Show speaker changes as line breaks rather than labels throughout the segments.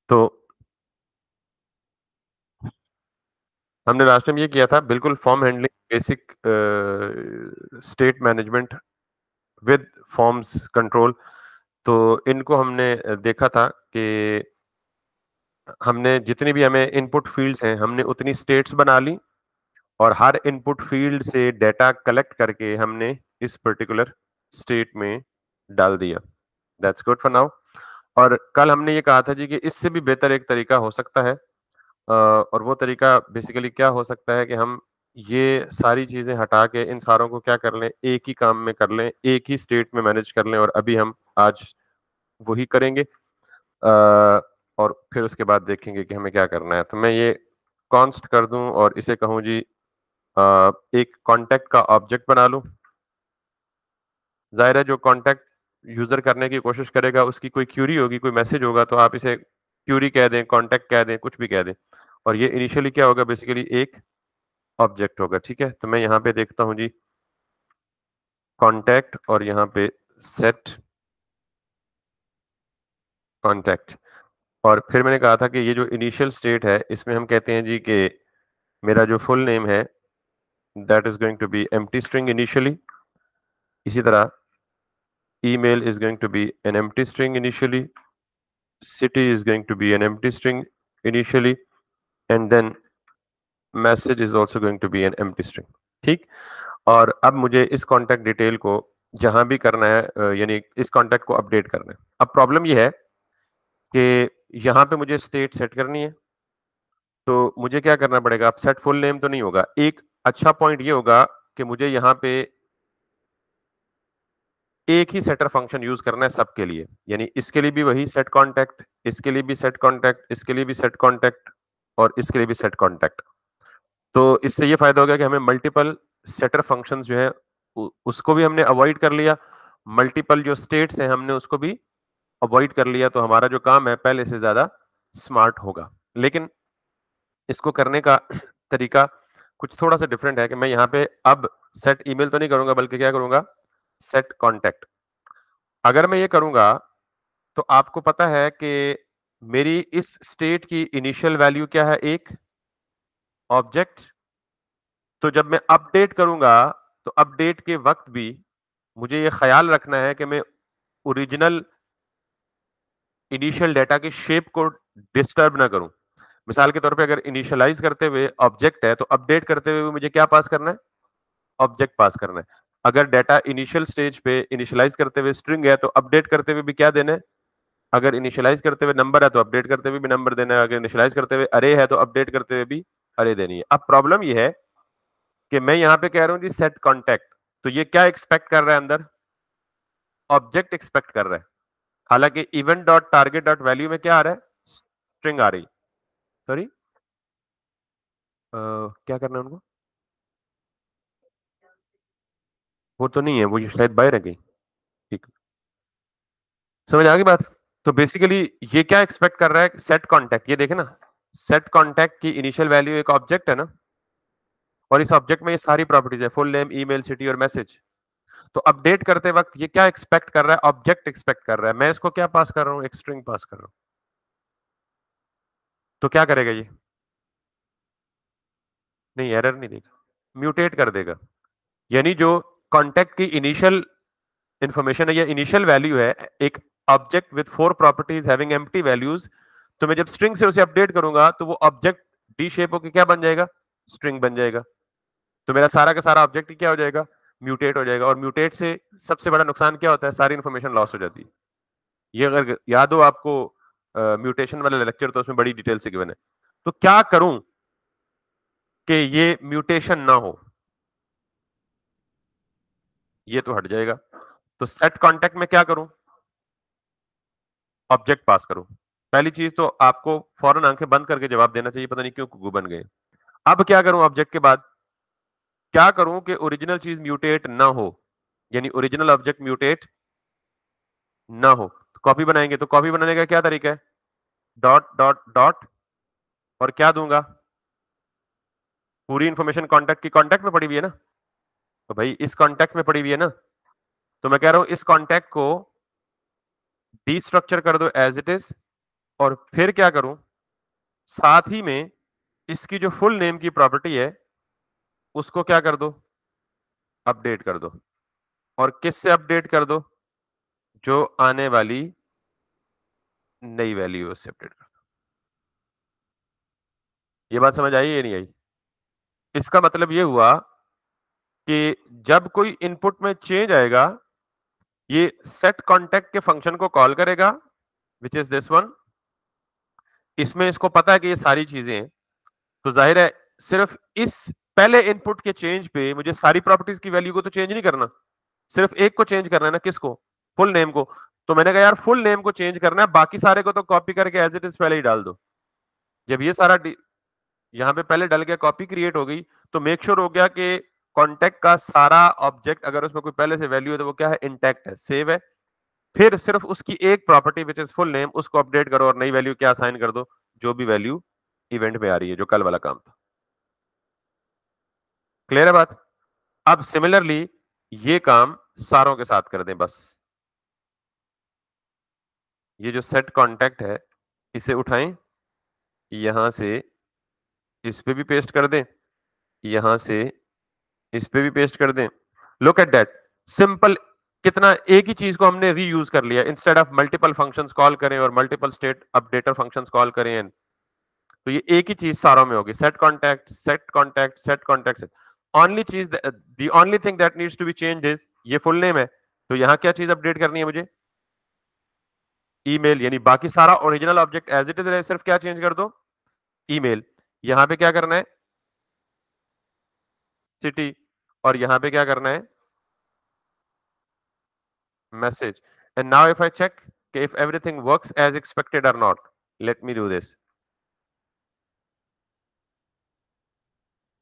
तो हमने last time ये किया था बिल्कुल form handling basic state management with forms control. तो इनको हमने देखा था कि हमने जितनी भी हमें इनपुट फील्ड्स हैं हमने उतनी स्टेट्स बना ली और हर इनपुट फील्ड से डेटा कलेक्ट करके हमने इस पर्टिकुलर स्टेट में डाल दिया। That's good for now. और कल हमने ये कहा था जी कि इससे भी बेहतर एक तरीका हो सकता है, और वो तरीका बेसिकली क्या हो सकता है कि हम ये सारी चीजें हटा के इन सारों को क्या कर लें, एक ही काम में कर लें, एक ही स्टेट में मैनेज कर लें। और अभी हम आज वही करेंगे, और फिर उसके बाद देखेंगे कि हमें क्या करना है। तो मैं ये कॉन्स्ट कर दूं और इसे कहूं जी एक कांटेक्ट का ऑब्जेक्ट बना लूं। जाहिर है जो कांटेक्ट यूजर करने की कोशिश करेगा उसकी कोई क्यूरी होगी, कोई मैसेज होगा, तो आप इसे क्यूरी कह दें, कांटेक्ट कह दें, कुछ भी कह दें। और ये इनिशियली क्या होगा, बेसिकली एक ऑब्जेक्ट होगा। ठीक है, तो मैं यहाँ पे देखता हूँ जी कांटेक्ट और यहाँ पे सेट कांटेक्ट। और फिर मैंने कहा था कि ये जो इनिशियल स्टेट है इसमें हम कहते हैं जी कि मेरा जो फुल नेम है that is going to be empty string initially. इसी तरह email is going to be an empty string initially, city is going to be an empty string initially, and then message is also going to be an empty string। ठीक। और अब मुझे इस contact detail को जहां भी करना है, यानी इस कांटेक्ट को अपडेट करना है। अब प्रॉब्लम ये है कि यहाँ पे मुझे स्टेट सेट करनी है, तो मुझे क्या करना पड़ेगा। अब सेट फुल नेम तो नहीं होगा। एक अच्छा पॉइंट ये होगा कि मुझे यहाँ पे एक ही सेटर फंक्शन यूज करना है सबके लिए, यानी इसके लिए भी वही सेट कांटेक्ट, इसके लिए भी सेट कांटेक्ट, इसके लिए भी सेट कांटेक्ट और इसके लिए भी सेट कांटेक्ट। तो इससे ये फायदा होगा कि हमें मल्टीपल सेटर फंक्शंस जो है उसको भी हमने अवॉइड कर लिया, मल्टीपल जो स्टेट्स हैं हमने उसको भी अवॉइड कर लिया। तो हमारा जो काम है पहले से ज्यादा स्मार्ट होगा। लेकिन इसको करने का तरीका कुछ थोड़ा सा डिफरेंट है कि मैं यहाँ पे अब सेट ईमेल तो नहीं करूंगा, बल्कि क्या करूंगा, सेट कांटेक्ट। अगर मैं ये करूंगा तो आपको पता है कि मेरी इस स्टेट की इनिशियल वैल्यू क्या है, एक ऑब्जेक्ट। तो जब मैं अपडेट करूंगा तो अपडेट के वक्त भी मुझे ये ख्याल रखना है कि मैं ओरिजिनल इनिशियल डेटा की शेप को डिस्टर्ब ना करूं। मिसाल के तौर पे अगर इनिशियलाइज करते हुए ऑब्जेक्ट है तो अपडेट करते हुए मुझे क्या पास करना है, ऑब्जेक्ट पास करना है। अगर डेटा इनिशियल स्टेज पे इनिशियलाइज करते हुए स्ट्रिंग है तो अपडेट करते हुए भी क्या देना है, अगर इनिशियलाइज करते हुए नंबर है तो अपडेट करते हुए भी नंबर देना है, अगर इनिशियलाइज करते हुए अरे है तो अपडेट करते हुए भी अरे देनी है। अब प्रॉब्लम ये है कि मैं यहाँ पे कह रहा हूँ जी सेट कॉन्टेक्ट, तो ये क्या एक्सपेक्ट कर रहा है, अंदर ऑब्जेक्ट एक्सपेक्ट कर रहा है। हालांकि event dot target dot value में क्या आ रहा है, स्ट्रिंग आ रही। सॉरी, क्या करना है उनको, वो तो नहीं है, वो शायद बाहर है कहीं। ठीक, समझ आ गई बात। तो बेसिकली ये क्या एक्सपेक्ट कर रहा है, सेट कॉन्टेक्ट। ये देखे ना, सेट कॉन्टेक्ट की इनिशियल वैल्यू एक ऑब्जेक्ट है ना, और इस ऑब्जेक्ट में ये सारी प्रॉपर्टीज है, फुल नेम, ईमेल, सिटी और मैसेज। तो अपडेट करते वक्त ये क्या एक्सपेक्ट कर रहा है, ऑब्जेक्ट एक्सपेक्ट कर रहा है। मैं इसको क्या पास कर रहा हूं, एक स्ट्रिंग पास कर रहा हूं। तो क्या करेगा ये, नहीं एरर नहीं देगा, म्यूटेट कर देगा। यानी जो कॉन्टेक्ट की इनिशियल इंफॉर्मेशन है या इनिशियल वैल्यू है, एक object with 4 properties having empty values, तो मैं जब स्ट्रिंग से उसे अपडेट करूंगा तो वो ऑब्जेक्ट डी शेप होकर क्या बन जाएगा, स्ट्रिंग बन जाएगा। तो मेरा सारा का सारा ऑब्जेक्ट क्या हो जाएगा, म्यूटेट हो जाएगा। और म्यूटेट से सबसे बड़ा नुकसान क्या होता है, सारी इंफॉर्मेशन लॉस हो जाती है। ये अगर याद हो आपको, म्यूटेशन वाला लेक्चर तो उसमें बड़ी डिटेल से गिवन है। तो क्या करूं कि ये म्यूटेशन ना हो, ये तो हट जाएगा। तो सेट कॉन्टेक्ट में क्या करूं, ऑब्जेक्ट पास करूं। पहली चीज तो आपको फौरन आंखें बंद करके जवाब देना चाहिए, पता नहीं क्यों कुकू बन गए। अब क्या करूं, ऑब्जेक्ट के बाद क्या करूं कि ओरिजिनल चीज म्यूटेट ना हो, यानी ओरिजिनल ऑब्जेक्ट म्यूटेट ना हो। तो कॉपी बनाएंगे, तो कॉपी बनाने का क्या तरीका है, डॉट डॉट डॉट, और क्या दूंगा, पूरी इंफॉर्मेशन कॉन्टेक्ट की कॉन्टेक्ट में पड़ी हुई है ना, तो भाई इस कॉन्टेक्ट में पड़ी हुई है ना, तो मैं कह रहा हूं इस कॉन्टेक्ट को डीस्ट्रक्चर कर दो एज इट इज, और फिर क्या करूं, साथ ही में इसकी जो फुल नेम की प्रॉपर्टी है उसको क्या कर दो, अपडेट कर दो। और किससे अपडेट कर दो, जो आने वाली नई वैल्यू है उससे अपडेट कर दो। ये बात समझ आई या नहीं आई? इसका मतलब ये हुआ कि जब कोई इनपुट में चेंज आएगा, ये सेट कॉन्टैक्ट के फंक्शन को कॉल करेगा, विच इज दिस वन। इसमें इसको पता है कि ये सारी चीजें हैं, तो जाहिर है सिर्फ इस पहले इनपुट के चेंज पे मुझे सारी प्रॉपर्टीज की वैल्यू को तो चेंज नहीं करना, सिर्फ एक को चेंज करना है ना, किसको, फुल नेम को। तो मैंने कहा यार फुल नेम को चेंज करना है, बाकी सारे को तो कॉपी करके एज इट इज पहले ही डाल दो। जब ये सारा यहाँ पे पहले डल के कॉपी क्रिएट हो गई, तो मेक श्योर हो गया कि कॉन्टेक्ट का सारा ऑब्जेक्ट, अगर उसमें कोई पहले से वैल्यू है तो वो क्या है, इंटैक्ट है, सेव है। फिर सिर्फ उसकी एक property which is full name, उसको अपडेट करो और नई वैल्यू क्या असाइन कर दो, जो भी वैल्यू इवेंट में आ रही है, जो कल वाला काम था। क्लियर है बात? अब सिमिलरली ये काम सारों के साथ कर दें बस। ये जो सेट कॉन्टैक्ट है इसे उठाएं, यहां से इस पे भी पेस्ट कर दें, यहां से इस पे भी पेस्ट कर दें। Look at that, simple. कितना एक ही चीज को हमने रीयूज कर लिया, instead of multiple functions call करें और multiple state updater functions call करें, तो ये एक ही चीज सारों में होगी, set contact set contact set contact. Only चीज, the only thing that needs to be changed is, ये फुल नेम है तो यहां क्या चीज अपडेट करनी है मुझे, ईमेल। यानी बाकी सारा original object as it is रहे, सिर्फ क्या चेंज कर दो, ईमेल। यहां पे क्या करना है, सिटी। और यहां पे क्या करना है, message. And now if I check if everything works as expected or not, let me do this।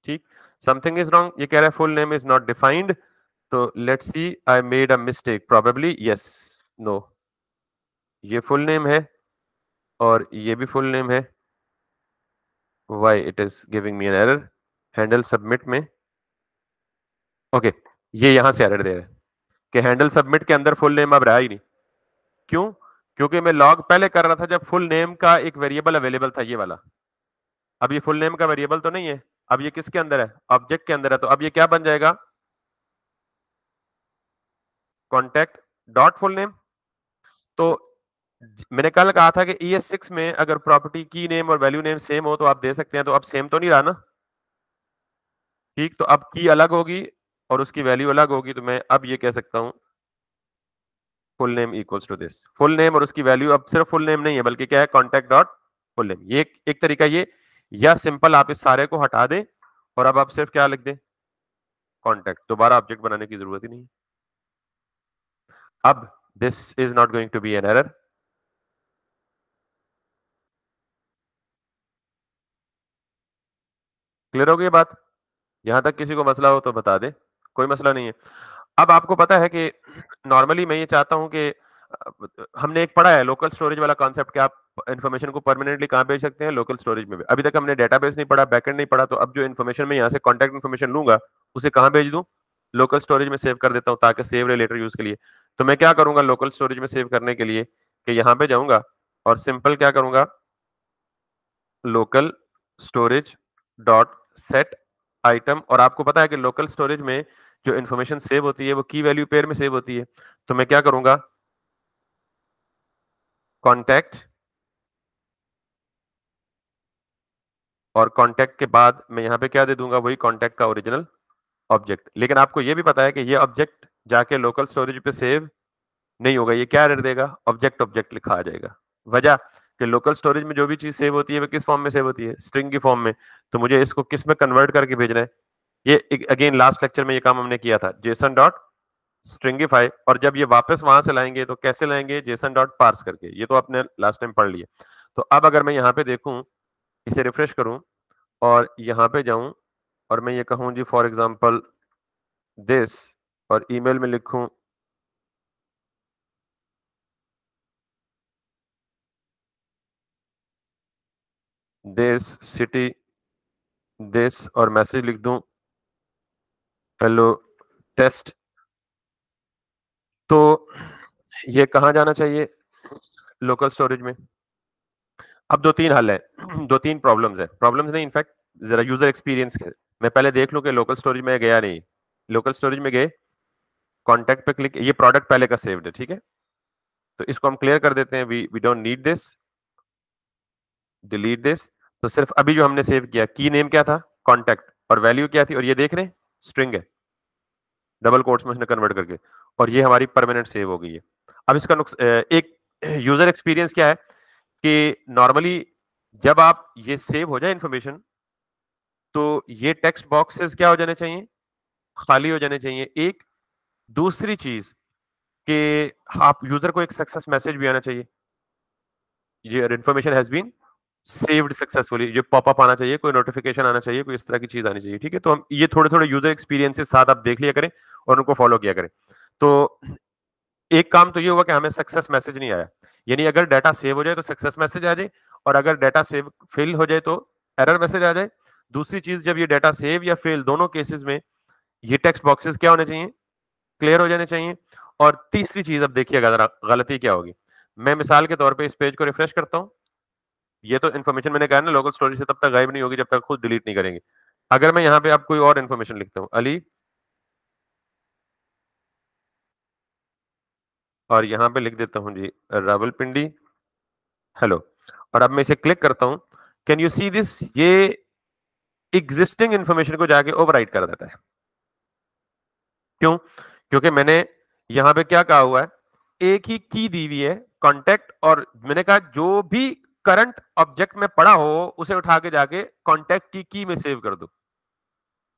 ठीक, समथिंग इज रॉन्ग, ये कह रहा है full name is not defined, तो let's see, I made a mistake probably, yes, no, ये full name है और ये भी फुल नेम है। Why it is giving me an error, handle submit में, ओके, ये यहां से एरर दे रहा है कि हैंडल सबमिट के अंदर फुल नेम अब रहा ही नहीं। क्यों? क्योंकि मैं लॉग पहले कर रहा था जब फुल नेम का एक वेरिएबल अवेलेबल था, ये वाला। अब ये फुल नेम का वेरिएबल तो नहीं है, अब ये किसके अंदर है, ऑब्जेक्ट के अंदर है, तो अब ये क्या बन जाएगा, कॉन्टैक्ट डॉट फुल नेम। तो मैंने कल कहा था कि ES6 में अगर प्रॉपर्टी की नेम और वैल्यू नेम सेम हो तो आप दे सकते हैं, तो अब सेम तो नहीं रहा ना। ठीक, तो अब की अलग होगी और उसकी वैल्यू अलग होगी, तो मैं अब ये कह सकता हूं full name equals to this. Full name और उसकी वैल्यू अब सिर्फ फुल नेम नहीं है, बल्कि क्या है, कॉन्टैक्ट डॉट फुल नेम। ये एक तरीका ये, या सिंपल आप इस सारे को हटा दें और अब आप सिर्फ क्या लिख दें, कॉन्टैक्ट, दोबारा ऑब्जेक्ट बनाने की जरूरत ही नहीं। अब this is not going to be an error. Clear हो गई बात? यहां तक किसी को मसला हो तो बता दे, कोई मसला नहीं है। अब आपको पता है कि नॉर्मली मैं ये चाहता हूं कि हमने एक पढ़ा है लोकल स्टोरेज वाला कॉन्सेप्ट, कि आप इन्फॉर्मेशन को परमानेंटली कहां भेज सकते हैं, लोकल स्टोरेज में भी। अभी तक हमने डेटाबेस नहीं पढ़ा, बैकएंड नहीं पढ़ा, तो अब जो इन्फॉर्मेशन मैं यहाँ से कॉन्टैक्ट इन्फॉर्मेशन लूंगा उसे कहां भेज दूं, लोकल स्टोरेज में सेव कर देता हूं, ताकि सेव रहे लेटर यूज के लिए। तो मैं क्या करूंगा लोकल स्टोरेज में सेव करने के लिए, कि यहाँ पे जाऊंगा और सिंपल क्या करूंगा, local storage dot set item. और आपको पता है कि लोकल स्टोरेज में जो इन्फॉर्मेशन सेव होती है वो की वैल्यू पेयर में सेव होती है। तो मैं क्या करूंगा, कॉन्टैक्ट, और कॉन्टैक्ट के बाद मैं यहाँ पे क्या दे दूंगा, वही कॉन्टैक्ट का ओरिजिनल ऑब्जेक्ट। लेकिन आपको ये भी पता है कि ये ऑब्जेक्ट जाके लोकल स्टोरेज पे सेव नहीं होगा, ये क्या एरर देगा, ऑब्जेक्ट ऑब्जेक्ट लिखा आ जाएगा। वजह कि लोकल स्टोरेज में जो भी चीज सेव होती है वो किस फॉर्म में सेव होती है, स्ट्रिंग की फॉर्म में। तो मुझे इसको किस में कन्वर्ट करके भेजना है, ये अगेन लास्ट लेक्चर में ये काम हमने किया था, जेसन डॉट स्ट्रिंगिफाई। और जब ये वापस वहां से लाएंगे तो कैसे लाएंगे, जेसन डॉट पार्स करके। ये तो आपने लास्ट टाइम पढ़ लिया। तो अब अगर मैं यहाँ पे देखूं, इसे रिफ्रेश करूं और यहाँ पे जाऊं और मैं ये कहूं जी फॉर एग्जांपल दिस, और ईमेल में लिखूं दिस सिटी दिस, और मैसेज लिख दूं हेलो टेस्ट, तो ये कहाँ जाना चाहिए, लोकल स्टोरेज में। अब दो तीन हल है, दो तीन प्रॉब्लम्स है, प्रॉब्लम्स नहीं इनफैक्ट जरा यूजर एक्सपीरियंस के। मैं पहले देख लूं कि लोकल स्टोरेज में गया नहीं, लोकल स्टोरेज में गए, कॉन्टैक्ट पे क्लिक, ये प्रोडक्ट पहले का सेव्ड है, ठीक है, तो इसको हम क्लियर कर देते हैं, we don't need this, delete this. तो सिर्फ अभी जो हमने सेव किया, की नेम क्या था, कॉन्टैक्ट, और वैल्यू क्या थी, और ये देख रहे हैं स्ट्रिंग है, डबल कोट्स में उसने कन्वर्ट करके, और ये हमारी परमानेंट सेव हो गई है। अब इसका एक यूजर एक्सपीरियंस क्या है कि नॉर्मली जब आप ये सेव हो जाए इंफॉर्मेशन, तो ये टेक्स्ट बॉक्सेस क्या हो जाने चाहिए, खाली हो जाने चाहिए, एक। दूसरी चीज कि आप यूजर को एक सक्सेस मैसेज भी आना चाहिए, ये information has been saved successfully, ये पॉपअप आना चाहिए, कोई नोटिफिकेशन आना चाहिए, कोई इस तरह की चीज आनी चाहिए, ठीक है। तो हम ये थोड़े थोड़े यूजर एक्सपीरियंस के साथ आप देख लिया करें और उनको फॉलो किया करें। तो एक काम तो ये हुआ कि हमें सक्सेस मैसेज नहीं आया, यानी अगर डाटा सेव हो जाए तो सक्सेस मैसेज आ जाए, और अगर डाटा सेव फेल हो जाए तो एरर मैसेज आ जाए। दूसरी चीज, जब ये डाटा सेव या फेल दोनों केसेस में ये टेक्स्ट बॉक्सेस क्या होने चाहिए, क्लियर हो जाने चाहिए। और तीसरी चीज, अब देखिएगा जरा गलती क्या होगी, मैं मिसाल के तौर पे इस पेज को रिफ्रेश करता हूं, ये तो इन्फॉर्मेशन मैंने कहा ना लोकल स्टोरेज से तब तक गायब नहीं होगी जब तक खुद डिलीट नहीं करेंगे। अगर मैं यहाँ पे अब कोई और इन्फॉर्मेशन लिखता हूँ, अली, और यहाँ पे लिख देता हूँ जी रावलपिंडी, हेलो, और अब मैं इसे क्लिक करता हूँ, कैन यू सी दिस, ये एग्जिस्टिंग इन्फॉर्मेशन को जाके ओवरराइट कर देता है। क्यों? क्योंकि मैंने यहाँ पे क्या कहा हुआ है, एक ही की दी हुई है कॉन्टेक्ट, और मैंने कहा जो भी करंट ऑब्जेक्ट में पड़ा हो उसे उठा के जाके कॉन्टेक्ट की में सेव कर दो।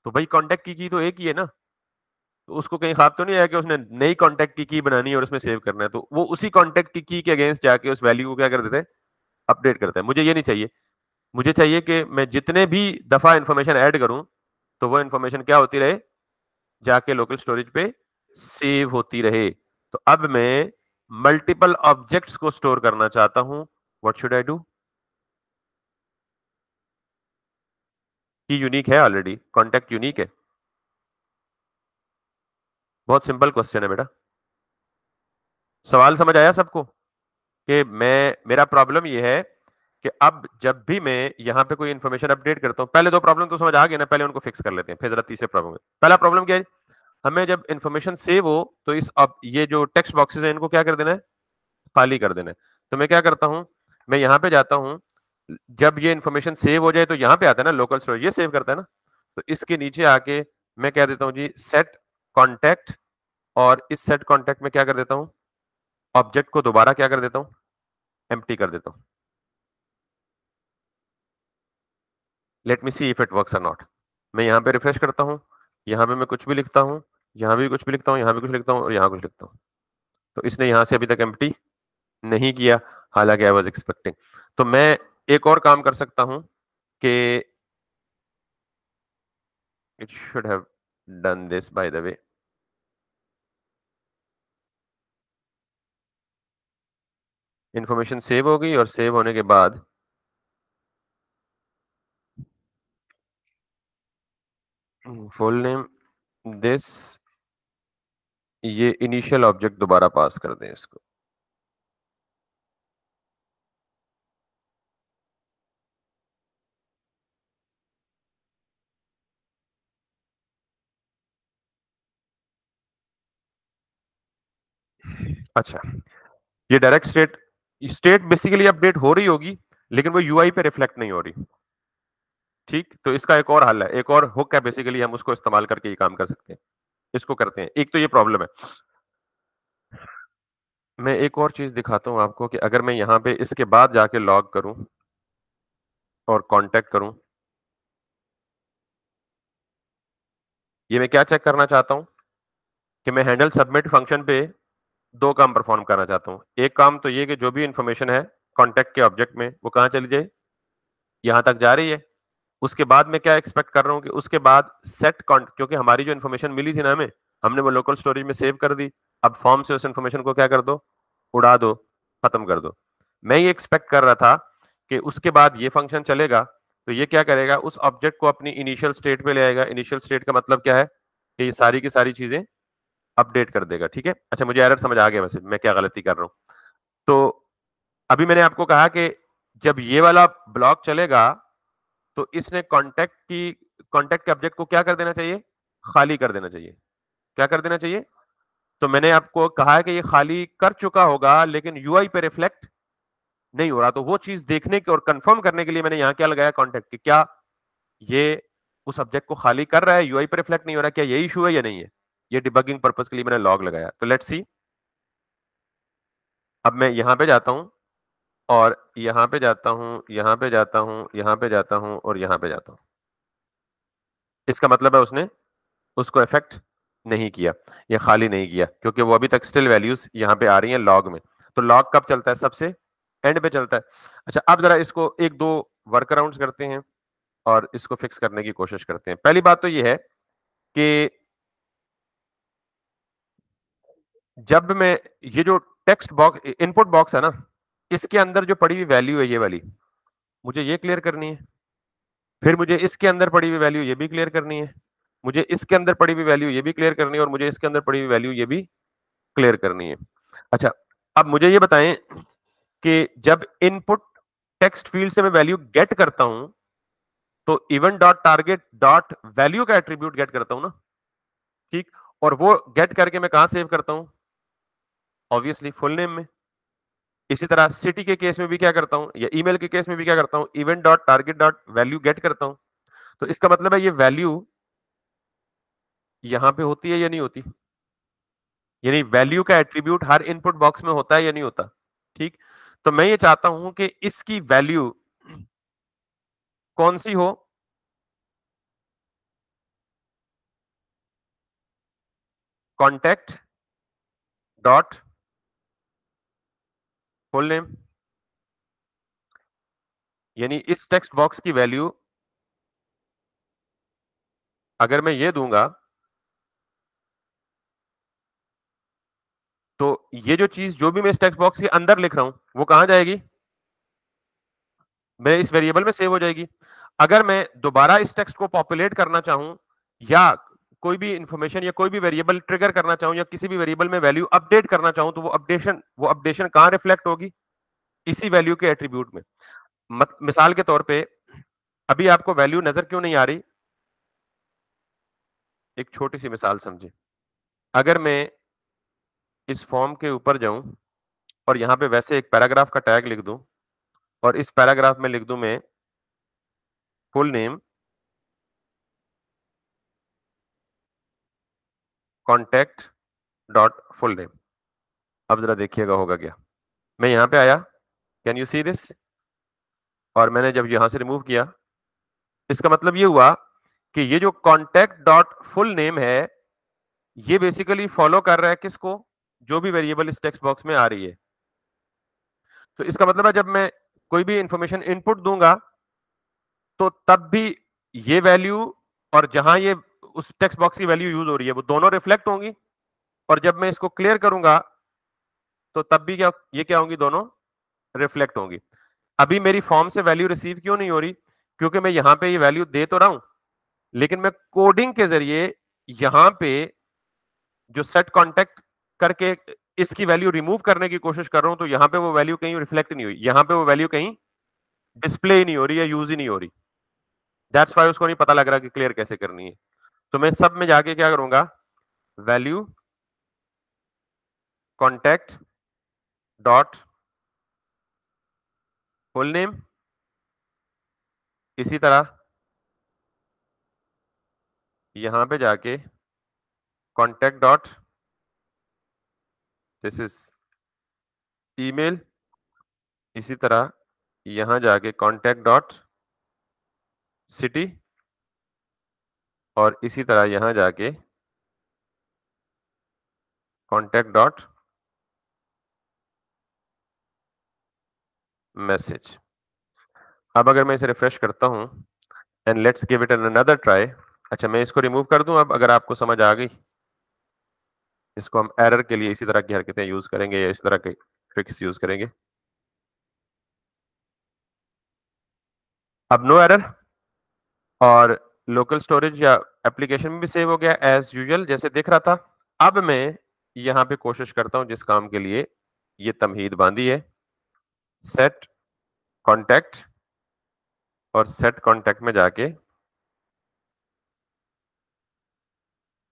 तो भाई कॉन्टेक्ट की तो एक ही है ना, तो उसको कहीं ख्याल तो नहीं आया कि उसने नई कॉन्टेक्ट की बनानी है और उसमें सेव करना है, तो वो उसी कॉन्टेक्ट की के अगेंस्ट जाके उस वैल्यू को क्या कर देते हैं, अपडेट करता है। मुझे ये नहीं चाहिए, मुझे चाहिए कि मैं जितने भी दफा इंफॉर्मेशन ऐड करूं तो वो इंफॉर्मेशन क्या होती रहे, जाके लोकल स्टोरेज पे सेव होती रहे। तो अब मैं मल्टीपल ऑब्जेक्ट्स को स्टोर करना चाहता हूं, व्हाट शुड आई डू? की यूनिक है, ऑलरेडी कॉन्टेक्ट यूनिक है। बहुत सिंपल क्वेश्चन है बेटा, सवाल समझ आया सबको कि मैं, मेरा प्रॉब्लम ये है कि अब जब भी मैं यहाँ पे कोई इन्फॉर्मेशन अपडेट करता हूँ, पहले दो प्रॉब्लम तो समझ आ गए ना, पहले उनको फिक्स कर लेते हैं, फिर जरा तीसरे प्रॉब्लम में। पहला प्रॉब्लम क्या है, हमें जब इन्फॉर्मेशन सेव हो तो इस अब ये जो टेक्स्ट बॉक्सेस है इनको क्या कर देना है, खाली कर देना है। तो मैं क्या करता हूँ, मैं यहाँ पे जाता हूँ, जब ये इन्फॉर्मेशन सेव हो जाए तो यहाँ पे आता है ना लोकल स्टोरेज, ये सेव करता है ना, तो इसके नीचे आके मैं कह देता हूँ जी सेट कॉन्टेक्ट, और इस सेट कॉन्टेक्ट में क्या कर देता हूँ, ऑब्जेक्ट को दोबारा क्या कर देता हूँ, एम्प्टी कर देता हूँ। Let me see if it works और नॉट। मैं यहाँ पे रिफ्रेश करता हूँ, यहाँ पे मैं कुछ भी लिखता हूँ, यहाँ भी कुछ भी लिखता हूँ, यहाँ भी कुछ लिखता हूँ, और यहाँ कुछ लिखता हूँ, तो इसने यहाँ से अभी तक एम्प्टी नहीं किया, हालांकि आई वाज एक्सपेक्टिंग। तो मैं एक और काम कर सकता हूँ कि it should have done this by the way, information save हो गई, और सेव होने के बाद फुल नेम दिस, ये इनिशियल ऑब्जेक्ट दोबारा पास कर दें इसको। अच्छा, ये direct state, state basically update हो रही होगी लेकिन वो यूआई पे रिफ्लेक्ट नहीं हो रही। ठीक, तो इसका एक और हल है, एक और हुक है, बेसिकली हम उसको इस्तेमाल करके ये काम कर सकते हैं। इसको करते हैं, एक तो ये प्रॉब्लम है। मैं एक और चीज दिखाता हूं आपको कि अगर मैं यहाँ पे इसके बाद जाके लॉग करूं और कांटेक्ट करूं, ये मैं क्या चेक करना चाहता हूं कि मैं हैंडल सबमिट फंक्शन पे दो काम परफॉर्म करना चाहता हूं। एक काम तो ये कि जो भी इंफॉर्मेशन है कांटेक्ट के ऑब्जेक्ट में वो कहां चली जाए, यहां तक जा रही है। उसके बाद मैं क्या एक्सपेक्ट कर रहा हूँ कि उसके बाद सेट कॉन्ट, क्योंकि हमारी जो इन्फॉर्मेशन मिली थी ना हमें, हमने वो लोकल स्टोरेज में सेव कर दी, अब फॉर्म से उस इन्फॉर्मेशन को क्या कर दो, उड़ा दो, खत्म कर दो। मैं ये एक्सपेक्ट कर रहा था कि उसके बाद ये फंक्शन चलेगा तो ये क्या करेगा, उस ऑब्जेक्ट को अपनी इनिशियल स्टेट पे ले आएगा। इनिशियल स्टेट का मतलब क्या है कि ये सारी की सारी चीजें अपडेट कर देगा, ठीक है। अच्छा, मुझे एरर समझ आ गया, वैसे मैं क्या गलती कर रहा हूँ। तो अभी मैंने आपको कहा कि जब ये वाला ब्लॉक चलेगा तो इसने कांटेक्ट के ऑब्जेक्ट को क्या कर देना चाहिए? खाली कर देना चाहिए। क्या कर देना चाहिए? तो मैंने आपको कहा है कि ये खाली कर चुका होगा, लेकिन यूआई पे रिफ्लेक्ट नहीं हो रहा। तो वो चीज देखने की और कंफर्म करने के लिए मैंने यहां क्या लगाया? कांटेक्ट। कि क्या ये उस ऑब्जेक्ट को खाली कर रहा है, यूआई पे रिफ्लेक्ट नहीं हो रहा, क्या ये इशू है या नहीं है? ये डिबगिंग पर्पस के लिए मैंने लॉग लगाया। तो लेट्स सी। अब मैं यहां पे जाता हूं और यहां पे जाता हूं, यहां पे जाता हूं, यहां पे जाता हूं और यहां पे जाता हूं। इसका मतलब है उसने उसको इफेक्ट नहीं किया, या खाली नहीं किया, क्योंकि वो अभी तक स्टिल वैल्यूज यहाँ पे आ रही हैं लॉग में। तो लॉग कब चलता है? सबसे एंड पे चलता है। अच्छा, अब जरा इसको एक दो वर्कअराउंड्स करते हैं और इसको फिक्स करने की कोशिश करते हैं। पहली बात तो ये है कि जब मैं ये जो टेक्स्ट बॉक्स इनपुट बॉक्स है ना, इसके अंदर जो पड़ी हुई वैल्यू है ये वाली, मुझे ये क्लियर करनी है। फिर मुझे इसके अंदर पड़ी हुई वैल्यू ये भी क्लियर करनी है। मुझे इसके अंदर पड़ी हुई वैल्यू ये भी क्लियर करनी है और मुझे इसके अंदर पड़ी हुई वैल्यू ये भी क्लियर करनी है। अच्छा, अब मुझे ये बताएं कि जब इनपुट टेक्स्ट फील्ड से मैं वैल्यू गेट करता हूं तो even dot target dot value का एट्रीब्यूट गेट करता हूं ना, ठीक? और वो गेट करके मैं कहां सेव करता हूं? ऑब्वियसली फुल नेम में। इसी तरह सिटी के केस में भी क्या करता हूं, या ईमेल के केस में भी क्या करता हूं? Even dot target dot value gate करता हूं। तो इसका मतलब है ये वैल्यू यहां पे होती है या नहीं होती? यानी वैल्यू का एट्रीब्यूट हर इनपुट बॉक्स में होता है या नहीं होता? ठीक। तो मैं ये चाहता हूं कि इसकी वैल्यू कौन सी हो? Contact dot full name. यानी इस टेक्स्ट बॉक्स की वैल्यू अगर मैं ये दूंगा तो ये जो चीज जो भी मैं इस टेक्स्ट बॉक्स के अंदर लिख रहा हूं वो कहां जाएगी? मैं इस वेरिएबल में सेव हो जाएगी। अगर मैं दोबारा इस टेक्स्ट को पॉपुलेट करना चाहूं या कोई भी इंफॉर्मेशन या कोई भी वेरिएबल ट्रिगर करना चाहूं या किसी भी वेरिएबल में वैल्यू अपडेट करना चाहूं तो वो अपडेशन कहां रिफ्लेक्ट होगी? इसी वैल्यू के एट्रीब्यूट में। मिसाल के तौर पे अभी आपको वैल्यू नजर क्यों नहीं आ रही? एक छोटी सी मिसाल समझे। अगर मैं इस फॉर्म के ऊपर जाऊं और यहां पे वैसे एक पैराग्राफ का टैग लिख दूं और इस पैराग्राफ में लिख दूं मैं full name contact dot full name. अब जरा देखिएगा होगा क्या। मैं यहां पे आया, कैन यू सी दिस? और मैंने जब यहां से रिमूव किया, इसका मतलब ये हुआ कि ये जो कॉन्टेक्ट डॉट फुल नेम है ये बेसिकली फॉलो कर रहा है किसको? जो भी वेरिएबल इस टेक्स्ट बॉक्स में आ रही है। तो इसका मतलब है जब मैं कोई भी इंफॉर्मेशन इनपुट दूंगा तो तब भी ये वैल्यू और जहां ये उस टेक्स्ट बॉक्स की वैल्यू यूज हो रही है वो दोनों रिफ्लेक्ट होंगी। और जब मैं इसको क्लियर करूंगा तो तब भी क्या होंगी? दोनों रिफ्लेक्ट होंगी। अभी मेरी फॉर्म से वैल्यू रिसीव क्यों नहीं हो रही? क्योंकि मैं यहां पे ये वैल्यू दे तो रहा हूं, लेकिन मैं कोडिंग के जरिए यहां पे जो सेट कॉन्टेक्ट करके इसकी वैल्यू रिमूव करने की कोशिश कर रहा हूं, तो यहां पे वो वैल्यू कहीं रिफ्लेक्ट नहीं हुई, यहां पे वो वैल्यू कहीं डिस्प्ले ही नहीं हो रही है, यूज ही नहीं हो रही। दैट्स वाई उसको नहीं पता लग रहा कि क्लियर कैसे करनी है। तो मैं सब में जाके क्या करूंगा? Value contact dot full name, इसी तरह यहां पे जाके contact dot this is email, इसी तरह यहां जाके कॉन्टेक्ट डॉट सिटी और इसी तरह यहां जाके कॉन्टेक्ट डॉट मैसेज। अब अगर मैं इसे रिफ्रेश करता हूं and let's give it an another try. अच्छा, मैं इसको रिमूव कर दूं अब, अगर आपको समझ आ गई। इसको हम एरर के लिए इसी तरह की हरकतें यूज करेंगे या इस तरह के ट्रिक्स यूज करेंगे। अब नो एरर और लोकल स्टोरेज या एप्लीकेशन में भी सेव हो गया एज यूजुअल जैसे दिख रहा था। अब मैं यहां पे कोशिश करता हूं जिस काम के लिए ये तमहीद बांधी है, सेट कॉन्टैक्ट और सेट कॉन्टैक्ट में जाके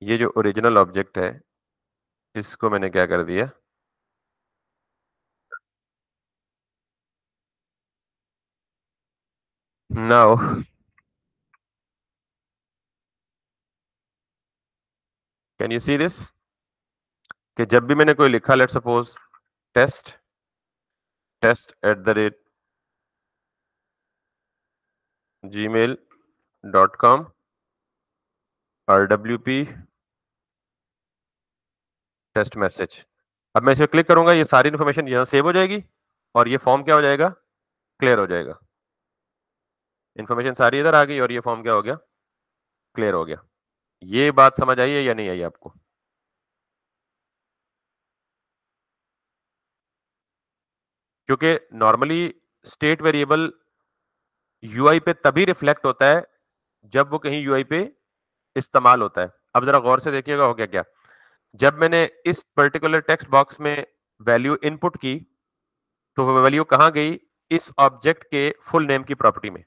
ये जो ओरिजिनल ऑब्जेक्ट है इसको मैंने क्या कर दिया, now can you see this, कि जब भी मैंने कोई लिखा, let suppose test test at the rate gmail.com RWP test message, अब मैं इसे क्लिक करूंगा, ये सारी इन्फॉर्मेशन यहां सेव हो जाएगी और ये फॉर्म क्या हो जाएगा, क्लियर हो जाएगा। इन्फॉर्मेशन सारी इधर आ गई और ये फॉर्म क्या हो गया, क्लियर हो गया। ये बात समझ आई है या नहीं आई आपको? क्योंकि नॉर्मली स्टेट वेरिएबल यूआई पे तभी रिफ्लेक्ट होता है जब वो कहीं यूआई पे इस्तेमाल होता है। अब जरा गौर से देखिएगा हो गया क्या, जब मैंने इस पर्टिकुलर टेक्स्ट बॉक्स में वैल्यू इनपुट की तो वो वैल्यू कहां गई, इस ऑब्जेक्ट के फुल नेम की प्रॉपर्टी में।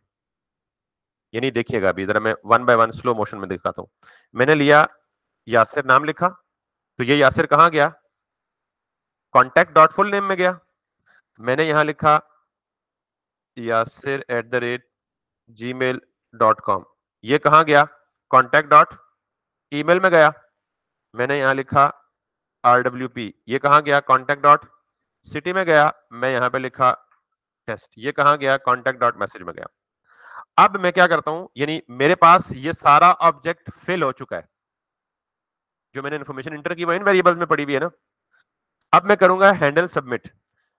यानी देखिएगा अभी जरा मैं one by one slow motion में दिखाता हूं। मैंने लिया यासिर नाम लिखा, तो ये यासिर कहां गया, कॉन्टैक्ट डॉट फुल नेम में गया। मैंने यहां लिखा यासिर @gmail.com, ये कहां गया, कॉन्टैक्ट डॉट ईमेल में गया। मैंने यहां लिखा RWP, ये कहां गया, कॉन्टैक्ट डॉट सिटी में गया। मैं यहां पे लिखा टेस्ट, ये कहां गया, कॉन्टैक्ट डॉट मैसेज में गया। अब मैं क्या करता हूं, यानी मेरे पास ये सारा ऑब्जेक्ट फिल हो चुका है, जो मैंने इन्फॉर्मेशन इंटर की वो इन वेरिएबल्स में पड़ी हुई है ना। अब मैं करूंगा हैंडल सबमिट,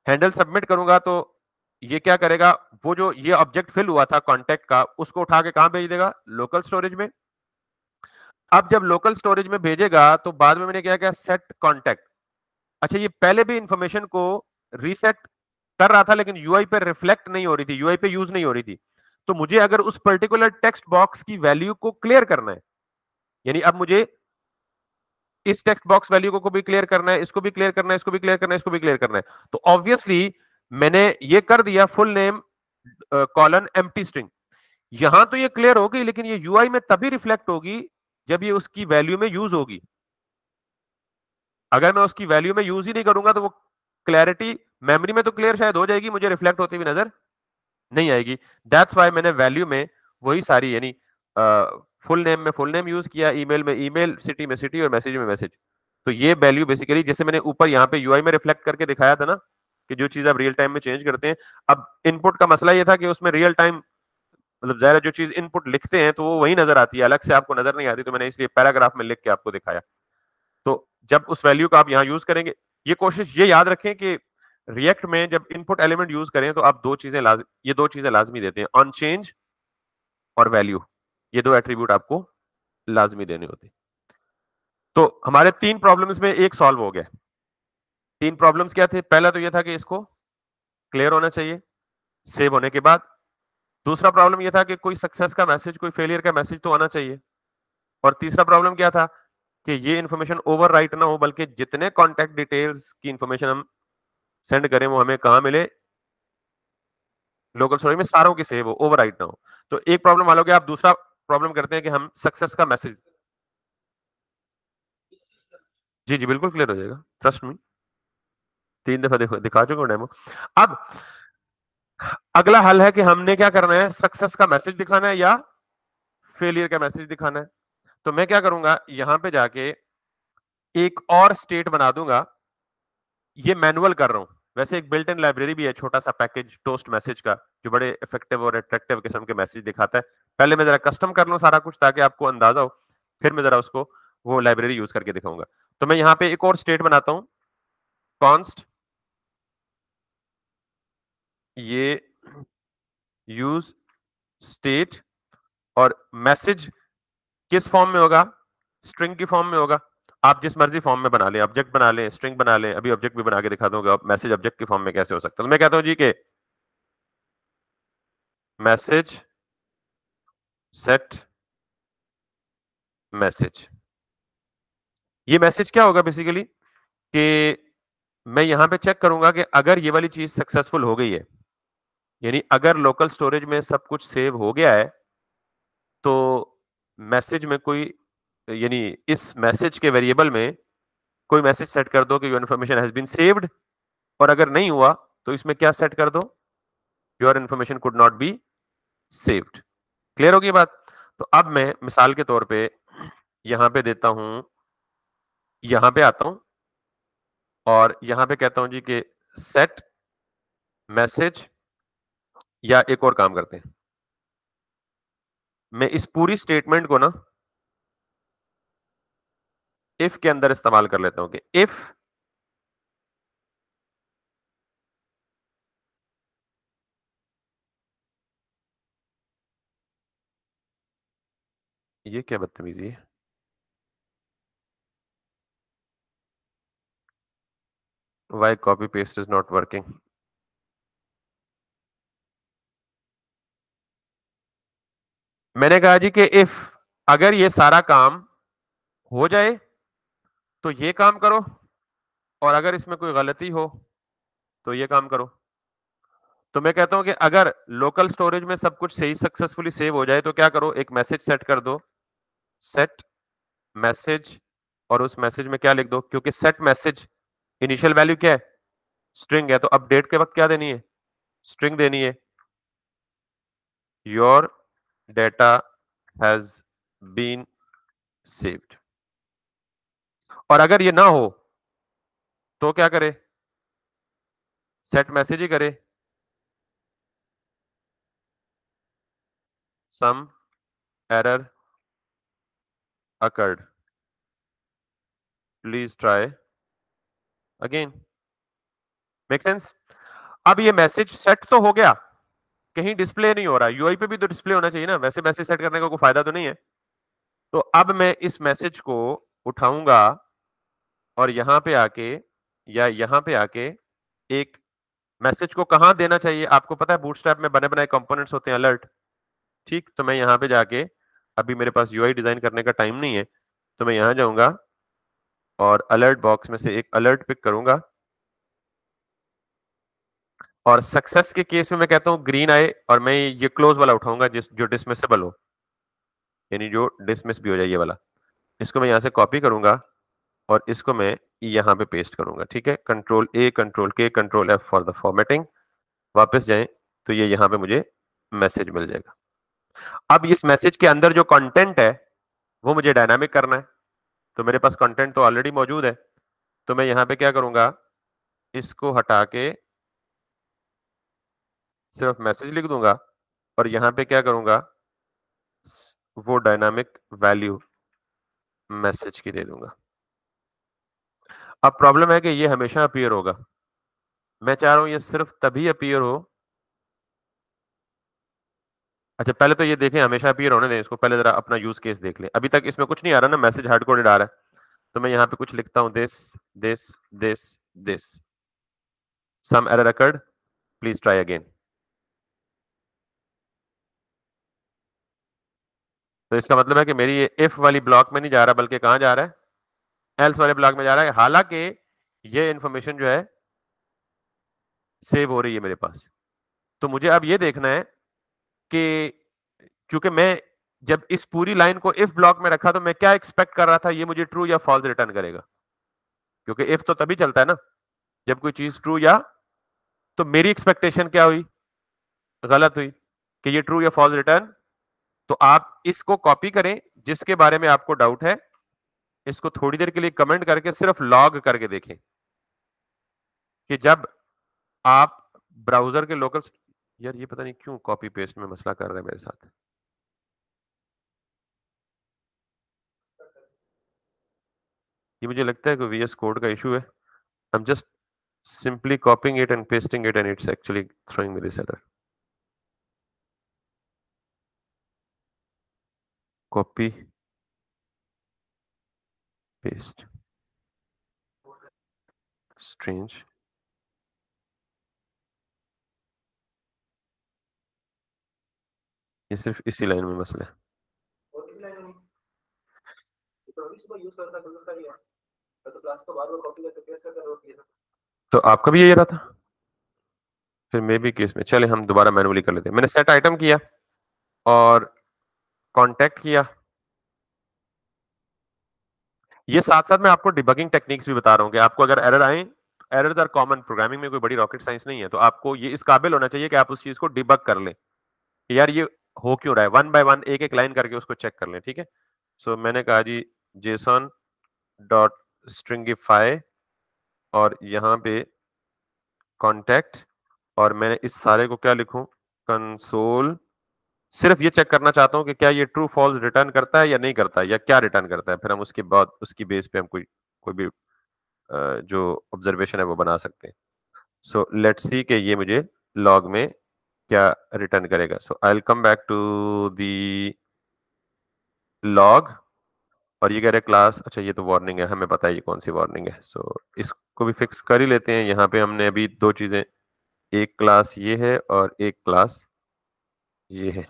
हैंडल सबमिट करूंगा तो ये क्या करेगा, वो जो ये ऑब्जेक्ट फिल हुआ था कॉन्टैक्ट का, उसको उठा के कहां भेज देगा, लोकल स्टोरेज में। अब जब लोकल स्टोरेज में भेजेगा तो बाद में मैंने क्या किया, सेट कॉन्टैक्ट। अच्छा, ये पहले भी इंफॉर्मेशन को रीसेट कर रहा था लेकिन यूआई पे रिफ्लेक्ट नहीं हो रही थी, यूआई पे यूज नहीं हो रही थी। तो मुझे अगर उस पर्टिकुलर टेक्स्ट बॉक्स की वैल्यू को क्लियर करना है, यानी अब मुझे इस टेक्स्ट बॉक्स वैल्यू को भी क्लियर करना है, इसको भी क्लियर करना है, इसको भी क्लियर करना है, इसको भी क्लियर करना है, तो ऑब्वियसली मैंने ये कर दिया full name colon empty string. यहां तो ये क्लियर होगी लेकिन ये यूआई में तभी रिफ्लेक्ट होगी जब ये उसकी वैल्यू में यूज होगी। अगर मैं उसकी वैल्यू में यूज ही नहीं करूंगा तो वो क्लैरिटी मेमोरी में तो क्लियर शायद हो जाएगी, मुझे रिफ्लेक्ट होती हुई नजर नहीं आएगी। दैट्स वाई मैंने वैल्यू में वही सारी, यानी फुल नेम में फुल नेम यूज किया, ईमेल में ईमेल, सिटी में सिटी और मैसेज में मैसेज। तो ये वैल्यू बेसिकली जैसे मैंने ऊपर यहाँ पे यूआई में रिफ्लेक्ट करके दिखाया था ना, कि जो चीज आप रियल टाइम में चेंज करते हैं। अब इनपुट का मसला ये था कि उसमें रियल टाइम, मतलब जाहिर है जो चीज इनपुट लिखते हैं तो वो वही नजर आती है, अलग से आपको नजर नहीं आती, तो मैंने इसलिए पैराग्राफ में लिख के आपको दिखाया। तो जब उस वैल्यू को आप यहाँ यूज करेंगे, ये कोशिश ये याद रखें कि रिएक्ट में जब इनपुट एलिमेंट यूज करें तो आप ये दो चीजें लाजमी देते हैं, ऑन चेंज और वैल्यू, ये दो एट्रीब्यूट आपको लाजमी देने होते हैं। तो हमारे तीन प्रॉब्लम्स में एक सॉल्व हो गया। तीन प्रॉब्लम्स क्या थे, पहला तो ये था कि इसको क्लियर होना चाहिए सेव होने के बाद। दूसरा प्रॉब्लम ये था कि कोई सक्सेस का मैसेज, कोई फेलियर का मैसेज तो आना चाहिए। और तीसरा प्रॉब्लम क्या था कि ये इन्फॉर्मेशन ओवरराइट ना हो, बल्कि जितने कॉन्टैक्ट डिटेल्स की इन्फॉर्मेशन हम सेंड करें वो हमें कहां मिले, लोकल स्टोरेज में, सारों की सेव हो, ओवरराइट ना हो। तो एक प्रॉब्लम हल हो गया। आप दूसरा प्रॉब्लम करते हैं कि हम सक्सेस का मैसेज, जी जी बिल्कुल क्लियर हो जाएगा, ट्रस्ट मी, 3 दफा देखो दिखा चुका हूं डेमो। अब अगला हल है कि हमने क्या करना है, सक्सेस का मैसेज दिखाना है या फेलियर का मैसेज दिखाना है। तो मैं क्या करूंगा, यहां पे जाके एक और स्टेट बना दूंगा। ये मैनुअल कर रहा हूं, वैसे एक बिल्ट इन लाइब्रेरी भी है, छोटा सा पैकेज टोस्ट मैसेज का, जो बड़े इफेक्टिव और अट्रैक्टिव किस्म के मैसेज दिखाता है। पहले मैं जरा कस्टम कर लूं सारा कुछ ताकि आपको अंदाजा हो, फिर मैं जरा उसको वो लाइब्रेरी यूज करके दिखाऊंगा। तो मैं यहाँ पे एक और स्टेट बनाता हूं, कॉन्स्ट ये यूज स्टेट, और मैसेज किस फॉर्म में होगा, स्ट्रिंग की फॉर्म में होगा। आप जिस मर्जी फॉर्म में बना लें, ऑब्जेक्ट बना लें, स्ट्रिंग बना लें, अभी ऑब्जेक्ट भी बना के दिखा दूंगा मैसेज ऑब्जेक्ट की फॉर्म में कैसे हो सकता है। तो मैं कहता हूं जी के मैसेज सेट मैसेज, ये मैसेज क्या होगा बेसिकली कि मैं यहां पे चेक करूंगा कि अगर ये वाली चीज सक्सेसफुल हो गई है यानी अगर लोकल स्टोरेज में सब कुछ सेव हो गया है, तो मैसेज में कोई यानी इस मैसेज के वेरिएबल में कोई मैसेज सेट कर दो कि your information has been saved, और अगर नहीं हुआ, तो इसमें क्या सेट कर दो? Your information could not be saved. Clear होगी ये बात? तो अब मैं मिसाल के तौर पे यहाँ पे देता हूँ, यहाँ पे आता हूँ और यहाँ पे कहता हूँ जी कि सेट मैसेज, या एक और काम करते हैं। मैं इस पूरी स्टेटमेंट को ना इफ के अंदर इस्तेमाल कर लेता हूँ कि इफ ये क्या बदतमीजी है? Why copy paste is not working? मैंने कहा जी कि इफ अगर ये सारा काम हो जाए तो ये काम करो, और अगर इसमें कोई गलती हो तो ये काम करो। तो मैं कहता हूं कि अगर लोकल स्टोरेज में सब कुछ सही सक्सेसफुली सेव हो जाए तो क्या करो, एक मैसेज सेट कर दो, सेट मैसेज, और उस मैसेज में क्या लिख दो, क्योंकि सेट मैसेज इनिशियल वैल्यू क्या है? स्ट्रिंग है, तो अपडेट के वक्त क्या देनी है? स्ट्रिंग देनी है। Your data has been saved. और अगर ये ना हो तो क्या करे? सेट मैसेज ही करे, some error occurred, please try again. Make sense? अब ये मैसेज सेट तो हो गया, कहीं डिस्प्ले नहीं हो रहा। यूआई पे भी तो डिस्प्ले होना चाहिए ना, वैसे मैसेज सेट करने का कोई फायदा तो नहीं है। तो अब मैं इस मैसेज को उठाऊंगा और यहां पे आके, या यहां पे आके एक मैसेज को कहां देना चाहिए? आपको पता है बूटस्ट्रैप में बने बनाए कंपोनेंट्स होते हैं, अलर्ट। ठीक, तो मैं यहाँ पे जाके, अभी मेरे पास यूआई डिजाइन करने का टाइम नहीं है, तो मैं यहाँ जाऊंगा और अलर्ट बॉक्स में से एक अलर्ट पिक करूंगा, और सक्सेस के केस में मैं कहता हूँ ग्रीन आए, और मैं ये क्लोज वाला उठाऊंगा जिस जो डिसमिसेबल हो, यानी जो डिसमिस भी हो जाए ये वाला। इसको मैं यहाँ से कॉपी करूंगा और इसको मैं यहाँ पे पेस्ट करूंगा। ठीक है, कंट्रोल ए, कंट्रोल के, control F for the formatting. वापस जाएं तो ये यहाँ पे मुझे मैसेज मिल जाएगा। अब इस मैसेज के अंदर जो कंटेंट है वो मुझे डायनामिक करना है, तो मेरे पास कंटेंट तो ऑलरेडी मौजूद है। तो मैं यहाँ पे क्या करूंगा, इसको हटा के सिर्फ मैसेज लिख दूंगा, और यहाँ पे क्या करूंगा, वो डायनामिक वैल्यू मैसेज की दे दूंगा। अब प्रॉब्लम है कि ये हमेशा अपीयर होगा। मैं चाह रहा हूं ये सिर्फ तभी अपीयर हो, अच्छा पहले तो ये देखें, हमेशा अपीयर होने दें इसको, पहले जरा अपना यूज केस देख लें। अभी तक इसमें कुछ नहीं आ रहा ना, मैसेज हार्ड कोडेड आ रहा है। तो मैं यहाँ पे कुछ लिखता हूँ, this this this this, some error occurred, please try again. तो इसका मतलब है कि मेरी ये इफ वाली ब्लॉक में नहीं जा रहा, बल्कि कहां जा रहा है? एल्स वाले ब्लॉक में जा रहा है। हालांकि ये इंफॉर्मेशन जो है सेव हो रही है मेरे पास। तो मुझे अब ये देखना है कि, क्योंकि मैं जब इस पूरी लाइन को इफ ब्लॉक में रखा तो मैं क्या एक्सपेक्ट कर रहा था, ये मुझे ट्रू या फॉल्स रिटर्न करेगा, क्योंकि इफ तो तभी चलता है ना जब कोई चीज ट्रू या, तो मेरी एक्सपेक्टेशन क्या हुई? गलत हुई, कि ये ट्रू या फॉल्स रिटर्न। तो आप इसको कॉपी करें, जिसके बारे में आपको डाउट है, इसको थोड़ी देर के लिए कमेंट करके सिर्फ लॉग करके देखें कि जब आप ब्राउजर के लोकल, यार ये पता नहीं क्यों कॉपी पेस्ट में मसला कर रहे हैं मेरे साथ। ये मुझे लगता है कि वीएस कोड का इशू है। I am just simply copying it and pasting it, and it's actually throwing me this error. Copy, paste. Strange. ये सिर्फ इसी लाइन में मसला है। तो आपका भी यही रहा था? फिर मे बी केस में चले हम दोबारा मैनुअली कर लेते हैं। मैंने सेट आइटम किया और कांटेक्ट किया। ये साथ-साथ मैं आपको डिबगिंग टेक्निक्स भी बता रहा हूँ कि आपको अगर एरर आए, एरर्स आर कॉमन, प्रोग्रामिंग में कोई बड़ी रॉकेट साइंस नहीं है, तो आपको ये इस काबिल होना चाहिए कि आप उस चीज को डिबग कर लें कि यार ये हो क्यों रहा है, वन बाय वन एक एक लाइन करके उसको चेक कर लें। ठीक है, सो मैंने कहा जी जेसन डॉट स्ट्रिंगिफाई और यहाँ पे कॉन्टेक्ट, और मैंने इस सारे को क्या लिखूं, कंसोल। सिर्फ ये चेक करना चाहता हूं कि क्या ये ट्रू फॉल्स रिटर्न करता है या नहीं करता है, या क्या रिटर्न करता है, फिर हम उसके बाद उसकी बेस पे हम कोई कोई भी जो ऑब्जर्वेशन है वो बना सकते हैं। सो लेट्स सी कि ये मुझे लॉग में क्या रिटर्न करेगा। So I will come back to the log, और ये कह रहे क्लास, अच्छा ये तो वार्निंग है, हमें पता है ये कौन सी वार्निंग है। सो इसको भी फिक्स कर ही लेते हैं। यहाँ पे हमने अभी दो चीजें, एक क्लास ये है और एक क्लास ये है,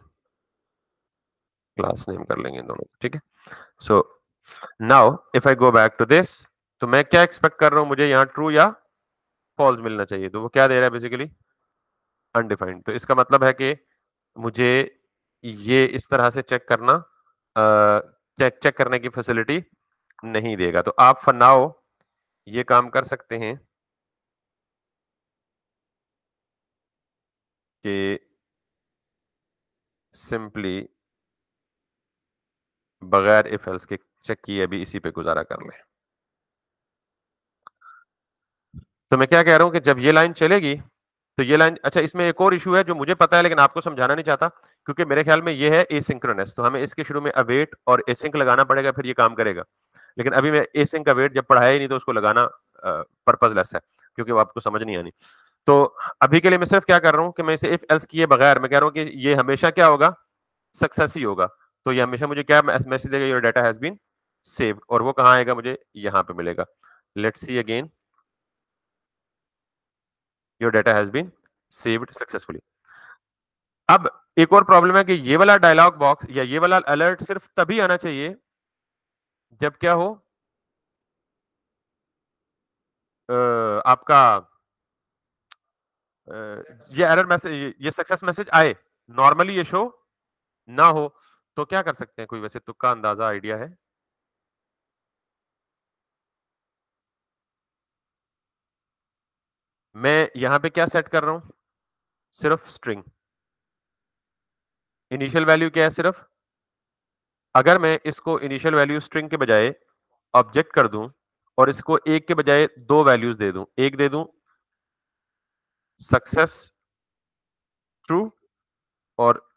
क्लास नेम कर लेंगे इन दोनों को। ठीक है, so now if I go back to this, तो मैं क्या एक्सपेक्ट कर रहा हूं, मुझे यहाँ ट्रू या फॉल्स मिलना चाहिए, तो वो क्या दे रहा है बेसिकली, अनडिफाइंड। तो इसका मतलब है कि मुझे ये इस तरह से चेक करना, चेक चेक करने की फैसिलिटी नहीं देगा। तो आप फॉर नाउ ये काम कर सकते हैं कि सिंपली बगैर इफ एल्स के चेक किए अभी इसी पे गुजारा कर लें। तो मैं क्या कह रहा हूं कि जब ये लाइन चलेगी तो ये लाइन, अच्छा इसमें एक और इशू है जो मुझे पता है लेकिन आपको समझाना नहीं चाहता, क्योंकि मेरे ख्याल में ये है एसिंक्रोनस, तो हमें इसके शुरू में अवेट और एसिंक लगाना पड़ेगा, फिर ये काम करेगा। लेकिन अभी मैं एसिंक अवेट जब पढ़ाया ही नहीं तो उसको लगाना पर्पजलेस है, क्योंकि वो आपको समझ नहीं आनी। तो अभी के लिए मैं सिर्फ क्या कर रहा हूँ कि मैं इसे इफ एल्स किए बगैर मैं कह रहा हूँ कि ये हमेशा क्या होगा, सक्सेस ही होगा। तो ये हमेशा मुझे क्या मैसेज देगा, your data has been saved, और वो कहाँ आएगा, मुझे यहाँ पे मिलेगा। Let's see again, your data has been saved successfully. अब एक और प्रॉब्लम है कि ये वाला डायलॉग बॉक्स या ये वाला अलर्ट सिर्फ तभी आना चाहिए जब क्या हो, आपका ये एरर मैसेज, ये सक्सेस मैसेज आए, नॉर्मली ये शो ना हो। तो क्या कर सकते हैं, कोई वैसे तुक्का अंदाजा आइडिया है? मैं यहां पे क्या सेट कर रहा हूं, सिर्फ स्ट्रिंग। इनिशियल वैल्यू क्या है, सिर्फ, अगर मैं इसको इनिशियल वैल्यू स्ट्रिंग के बजाय ऑब्जेक्ट कर दूं और इसको एक के बजाय दो वैल्यूज दे दूं, एक दे दूं सक्सेस ट्रू और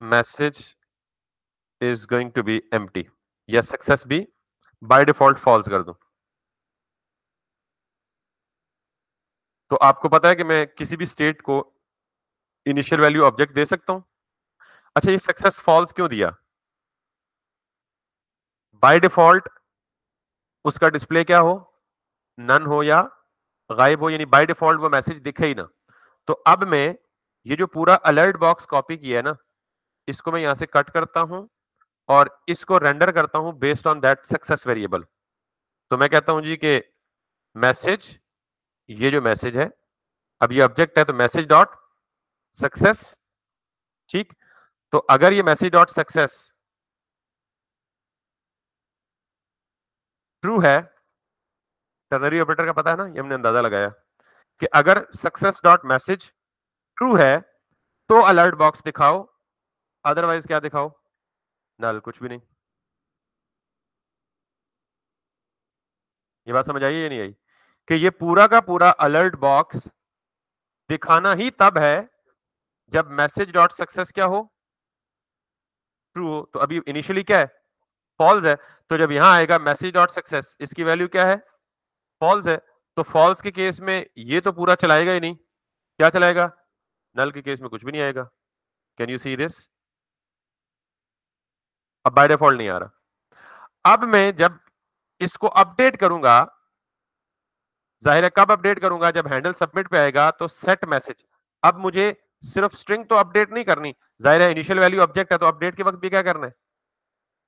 message is going to be empty, या सक्सेस भी बाय डिफॉल्ट फॉल्स कर दूं, तो आपको पता है कि मैं किसी भी स्टेट को इनिशियल वैल्यू ऑब्जेक्ट दे सकता हूं। अच्छा ये सक्सेस फॉल्स क्यों दिया, बाय डिफॉल्ट उसका डिस्प्ले क्या हो, नन हो या गायब हो, यानी बाय डिफॉल्ट वो मैसेज दिखे ही ना। तो अब मैं ये जो पूरा अलर्ट बॉक्स कॉपी किया है ना, इसको मैं यहां से कट करता हूं और इसको रेंडर करता हूं based on that success variable. तो मैं कहता हूं जी कि मैसेज, ये जो मैसेज है, अब ये ऑब्जेक्ट है तो मैसेज डॉट सक्सेस। ठीक, तो अगर ये मैसेज डॉट सक्सेस ट्रू है, टर्नरी ऑपरेटर का पता है ना, ये हमने अंदाजा लगाया कि अगर सक्सेस डॉट मैसेज ट्रू है तो अलर्ट बॉक्स दिखाओ, अदरवाइज क्या दिखाओ, नल, कुछ भी नहीं। ये बात समझ आई या नहीं आई, कि ये पूरा का पूरा अलर्ट बॉक्स दिखाना ही तब है जब मैसेज डॉट सक्सेस क्या हो, ट्रू हो। तो अभी इनिशियली क्या है, फॉल्स है, तो जब यहां आएगा मैसेज डॉट सक्सेस, इसकी वैल्यू क्या है, फॉल्स है। तो फॉल्स के केस में ये तो पूरा चलाएगा ही नहीं, क्या चलाएगा, नल के केस में कुछ भी नहीं आएगा। कैन यू सी दिस, अब बाय डिफॉल्ट नहीं आ रहा। अब मैं जब इसको अपडेट करूंगा, जाहिर है कब अपडेट करूंगा, जब हैंडल सबमिट पे आएगा तो सेट मैसेज। अब मुझे सिर्फ स्ट्रिंग तो अपडेट नहीं करनी, जाहिर है इनिशियल वैल्यू ऑब्जेक्ट है तो अपडेट के वक्त भी क्या करना है,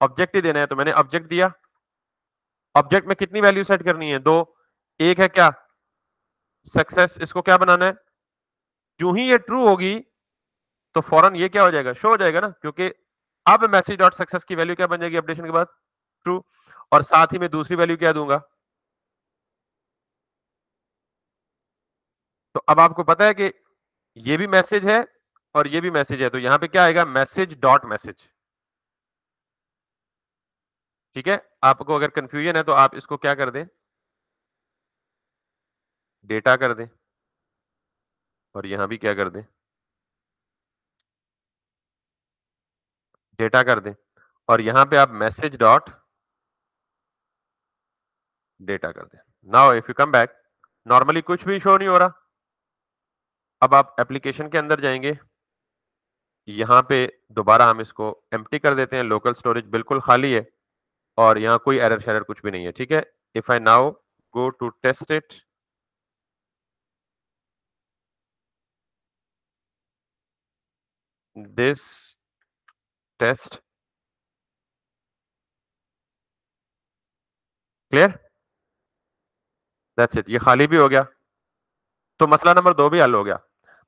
ऑब्जेक्ट ही देना है। तो मैंने ऑब्जेक्ट दिया, ऑब्जेक्ट में कितनी वैल्यू सेट करनी है, दो, एक है क्या सक्सेस, इसको क्या बनाना है जो ही ये ट्रू होगी तो फौरन ये क्या हो जाएगा, शो हो जाएगा ना, क्योंकि अब मैसेज डॉट सक्सेस की वैल्यू क्या बन जाएगी अपडेशन के बाद, ट्रू। और साथ ही मैं दूसरी वैल्यू क्या दूंगा, तो अब आपको पता है कि ये भी मैसेज है और ये भी मैसेज है, तो यहां पे क्या आएगा, मैसेज डॉट मैसेज। ठीक है, आपको अगर कंफ्यूजन है तो आप इसको क्या कर दें, डेटा कर दें, और यहां भी क्या कर दें, डेटा कर दें, और यहां पे आप मैसेज डॉट डेटा कर दें। Now if you come back, normally कुछ भी शो नहीं हो रहा। अब आप एप्लीकेशन के अंदर जाएंगे, यहां पे दोबारा हम इसको एम्प्टी कर देते हैं, लोकल स्टोरेज बिल्कुल खाली है और यहाँ कोई एरर शेरर कुछ भी नहीं है। ठीक है, if I now go to test it, this test clear, that's it, ये खाली भी हो गया। तो मसला नंबर 2 भी हल हो गया।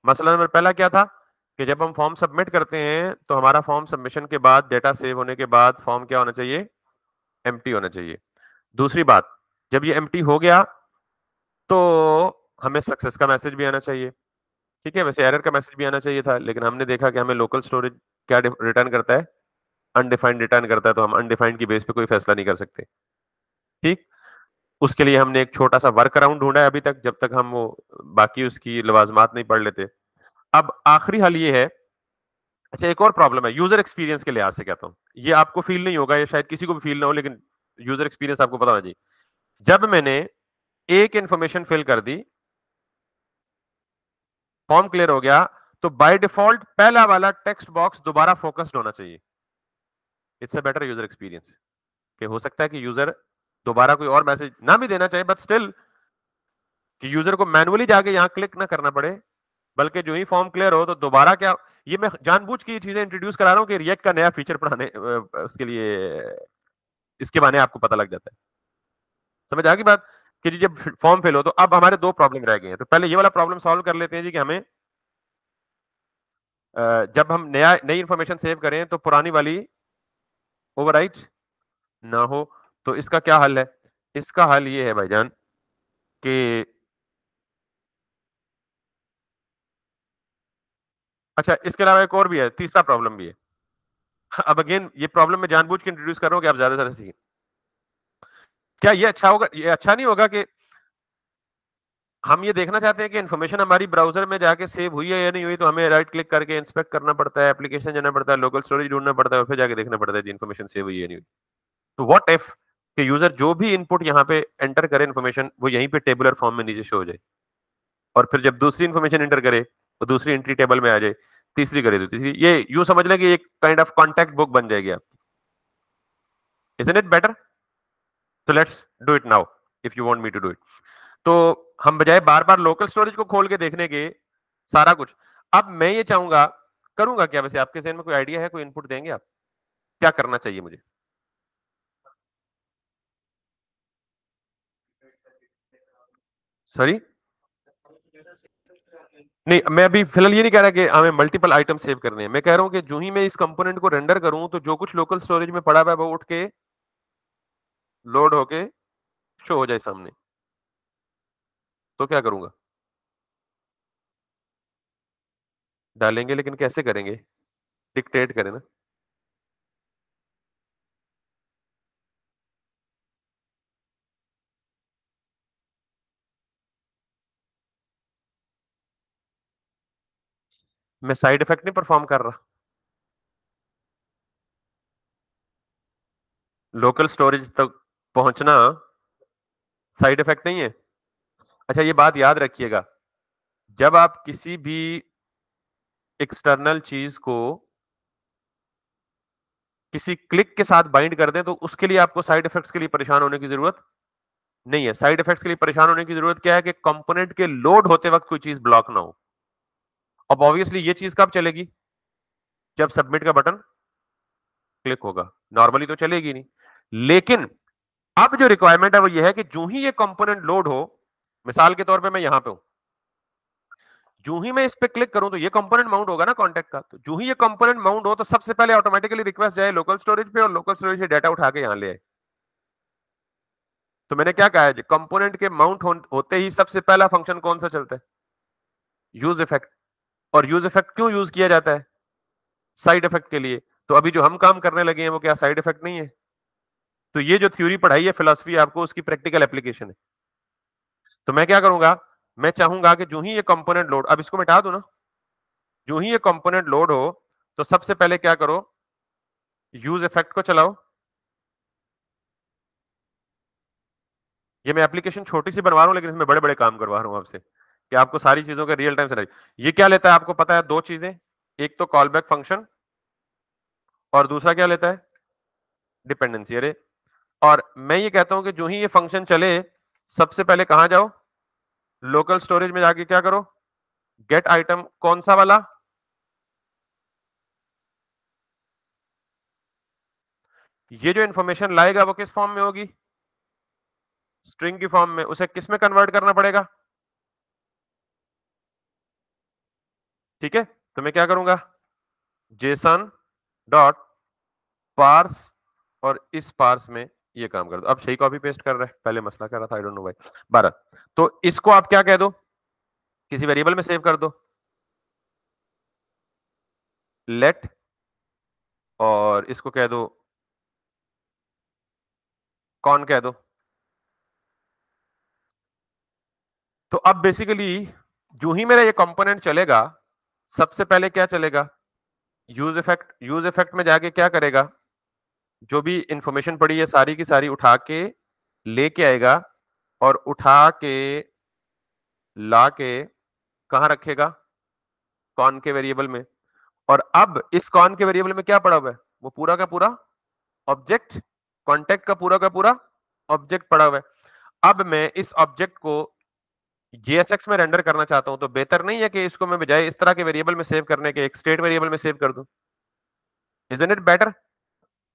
मसला नंबर पहला क्या था कि जब हम फॉर्म सबमिट करते हैं तो हमारा फॉर्म सबमिशन के बाद, डेटा सेव होने के बाद फॉर्म क्या होना चाहिए, एम्प्टी होना चाहिए। दूसरी बात, जब ये एम्प्टी हो गया तो हमें सक्सेस का मैसेज भी आना चाहिए। ठीक है, वैसे एरर का मैसेज भी आना चाहिए था, लेकिन हमने देखा कि हमें लोकल स्टोरेज क्या रिटर्न करता है, अनडिफाइंड रिटर्न करता है, तो हम अनडिफाइंड की बेस पे कोई फैसला नहीं कर सकते। ठीक, उसके लिए हमने एक छोटा सा वर्क अराउंड ढूंढा है अभी तक, जब तक हम वो बाकी उसकी लवाजमात नहीं पढ़ लेते। अब आखिरी हल ये है, अच्छा एक और प्रॉब्लम है यूजर एक्सपीरियंस के लिहाज से कहता हूँ, ये आपको फील नहीं होगा, ये शायद किसी को भी फील ना हो, लेकिन यूजर एक्सपीरियंस आपको पता होना चाहिए। जब मैंने एक इंफॉर्मेशन फिल कर दी, फॉर्म क्लियर हो गया, तो बाय डिफॉल्ट पहला वाला टेक्स्ट बॉक्स दोबारा फोकस्ड होना चाहिए। It's a better user experience, कि हो सकता है कि यूजर दोबारा कोई और मैसेज ना भी देना चाहे, बट स्टिल कि यूजर को मैनुअली जाके यहां क्लिक ना करना पड़े, बल्कि जो ही फॉर्म क्लियर हो तो दोबारा क्या, ये मैं जानबूझ के ये चीजें इंट्रोड्यूस करा रहा हूं कि रिएक्ट का नया फीचर पढ़ाने उसके लिए, इसके बारे में आपको पता लग जाता है। समझ आ गई बात, कि जी जब फॉर्म फिल हो तो अब हमारे दो प्रॉब्लम रह गए हैं, तो पहले ये वाला प्रॉब्लम सॉल्व कर लेते हैं जी, कि हमें जब हम नई इंफॉर्मेशन सेव करें तो पुरानी वाली ओवरराइट ना हो। तो इसका क्या हल है, इसका हल ये है भाईजान कि अच्छा, इसके अलावा एक और भी है, तीसरा प्रॉब्लम भी है। अब अगेन ये प्रॉब्लम मैं जानबूझ के इंट्रोड्यूस कर रहा हूं कि आप ज्यादा से ज्यादा सीखें। क्या ये अच्छा होगा, ये अच्छा नहीं होगा कि हम ये देखना चाहते हैं कि इन्फॉर्मेशन हमारी ब्राउजर में जाके सेव हुई है या नहीं हुई, तो हमें राइट क्लिक करके इंस्पेक्ट करना पड़ता है, एप्लीकेशन जाना पड़ता है, लोकल स्टोरेज ढूंढना पड़ता है, और फिर जाके देखना पड़ता है इन्फॉर्मेशन सेव हुई है या नहीं हुई। तो व्हाट इफ कि यूजर जो भी इनपुट यहाँ पे एंटर करे इन्फॉर्मेशन, वो यहीं पे टेबुलर फॉर्म में नीचे शो हो जाए, और फिर जब दूसरी इन्फॉर्मेशन एंटर करे तो दूसरी एंट्री टेबल में आ जाए, तीसरी करे तो तीसरी, ये यूं समझ लें कि एक काइंड ऑफ कॉन्टैक्ट बुक बन जाएगी आपकी। Isn't it better? तो let's do it now if you want me to do it. तो हम बजाय बार बार लोकल स्टोरेज को खोल के देखने के सारा कुछ, अब मैं ये चाहूंगा, करूंगा क्या वैसे, आपके जहन में कोई आइडिया है, कोई इनपुट देंगे आप, क्या करना चाहिए मुझे? सॉरी, नहीं मैं अभी फिलहाल ये नहीं कह रहा कि हमें मल्टीपल आइटम सेव करने हैं, मैं कह रहा हूं कि जो ही मैं इस कंपोनेंट को रेंडर करूं तो जो कुछ लोकल स्टोरेज में पड़ा हुआ है वो उठ के लोड होके शो हो जाए सामने। तो क्या करूंगा, डालेंगे, लेकिन कैसे करेंगे, डिक्टेट करें ना। मैं साइड इफेक्ट नहीं परफॉर्म कर रहा, लोकल स्टोरेज तक पहुंचना साइड इफेक्ट नहीं है। अच्छा ये बात याद रखिएगा, जब आप किसी भी एक्सटर्नल चीज को किसी क्लिक के साथ बाइंड कर दें तो उसके लिए आपको साइड इफेक्ट्स के लिए परेशान होने की जरूरत नहीं है। साइड इफेक्ट्स के लिए परेशान होने की जरूरत क्या है कि कंपोनेंट के लोड होते वक्त कोई चीज ब्लॉक ना हो। अब ऑब्वियसली ये चीज कब चलेगी, जब सबमिट का बटन क्लिक होगा, नॉर्मली तो चलेगी नहीं। लेकिन अब जो रिक्वायरमेंट है वो ये है कि जो ही ये कंपोनेंट लोड हो, मिसाल के तौर पे मैं यहां पे हूं, जो ही मैं इस पे क्लिक करूं तो ये कंपोनेंट माउंट होगा ना कॉन्टेक्ट का, तो जो ही ये कंपोनेंट माउंट हो तो सबसे पहले ऑटोमेटिकली रिक्वेस्ट जाए लोकल स्टोरेज पे और लोकल स्टोरेज से डाटा उठा के यहां ले आए। तो मैंने क्या कहा है, कंपोनेंट के माउंट होते ही सबसे पहला फंक्शन कौन सा चलता है, यूज इफेक्ट। और यूज इफेक्ट क्यों यूज किया जाता है, साइड इफेक्ट के लिए। तो अभी जो हम काम करने लगे हैं वो क्या साइड इफेक्ट नहीं है। तो ये जो थ्योरी पढ़ाई है फिलॉसफी आपको, उसकी प्रैक्टिकल एप्लीकेशन है। तो मैं क्या करूंगा, मैं चाहूंगा कि जो ही ये कंपोनेंट लोड, अब इसको मिटा दो ना, जो ही ये कंपोनेंट लोड हो तो सबसे पहले क्या करो, यूज इफेक्ट को चलाओ। ये मैं एप्लीकेशन छोटी सी बनवा रहा हूं लेकिन इसमें बड़े बड़े काम करवा रहा हूं आपसे कि आपको सारी चीजों का रियल टाइम से। ये क्या लेता है आपको पता है, दो चीजें, एक तो कॉल बैक फंक्शन और दूसरा क्या लेता है, डिपेंडेंसी अरे। और मैं ये कहता हूं कि जो ही ये फंक्शन चले सबसे पहले कहां जाओ, लोकल स्टोरेज में जाके क्या करो, गेट आइटम कौन सा वाला, ये जो इंफॉर्मेशन लाएगा वो किस फॉर्म में होगी, स्ट्रिंग की फॉर्म में। उसे किस में कन्वर्ट करना पड़ेगा, ठीक है। तो मैं क्या करूंगा, जेसन डॉट पार्स, और इस पार्स में ये काम कर दो। अब सही कॉपी पेस्ट कर रहा है, पहले मसला कर रहा था, आई डोंट नो भाई। 12। तो इसको आप क्या कह दो, किसी वेरिएबल में सेव कर दो, लेट, और इसको कह दो कौन कह दो। तो अब बेसिकली जो ही मेरा ये कंपोनेंट चलेगा सबसे पहले क्या चलेगा, यूज इफेक्ट। यूज इफेक्ट में जाके क्या करेगा, जो भी इंफॉर्मेशन पड़ी है सारी की सारी उठा के लेके आएगा और उठा के ला के कहां रखेगा, कौन के वेरिएबल में। और अब इस कौन के वेरिएबल में क्या पड़ा हुआ है, वो पूरा का पूरा ऑब्जेक्ट, कॉन्टेक्ट का पूरा ऑब्जेक्ट पड़ा हुआ है। अब मैं इस ऑब्जेक्ट को JSX में रेंडर करना चाहता हूं, तो बेहतर नहीं है कि इसको मैं बजाय इस तरह के वेरिएबल में सेव करने के एक स्टेट वेरिएबल में सेव कर दूं, इजंट इट बेटर।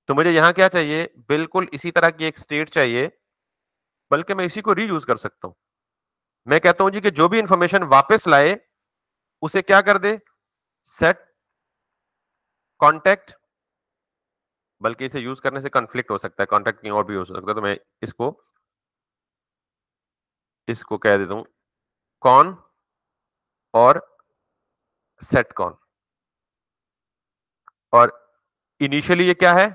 तो मुझे यहां क्या चाहिए, बिल्कुल इसी तरह की एक स्टेट चाहिए, बल्कि मैं इसी को रीयूज कर सकता हूं। मैं कहता हूं जी कि जो भी इंफॉर्मेशन वापस लाए उसे क्या कर दे, सेट कॉन्टेक्ट, बल्कि इसे यूज करने से कॉन्फ्लिक्ट हो सकता है, कॉन्टेक्ट कहीं और भी हो सकता है, तो मैं इसको इसको कह देता हूं कौन और सेट कौन। और इनिशियली ये क्या है,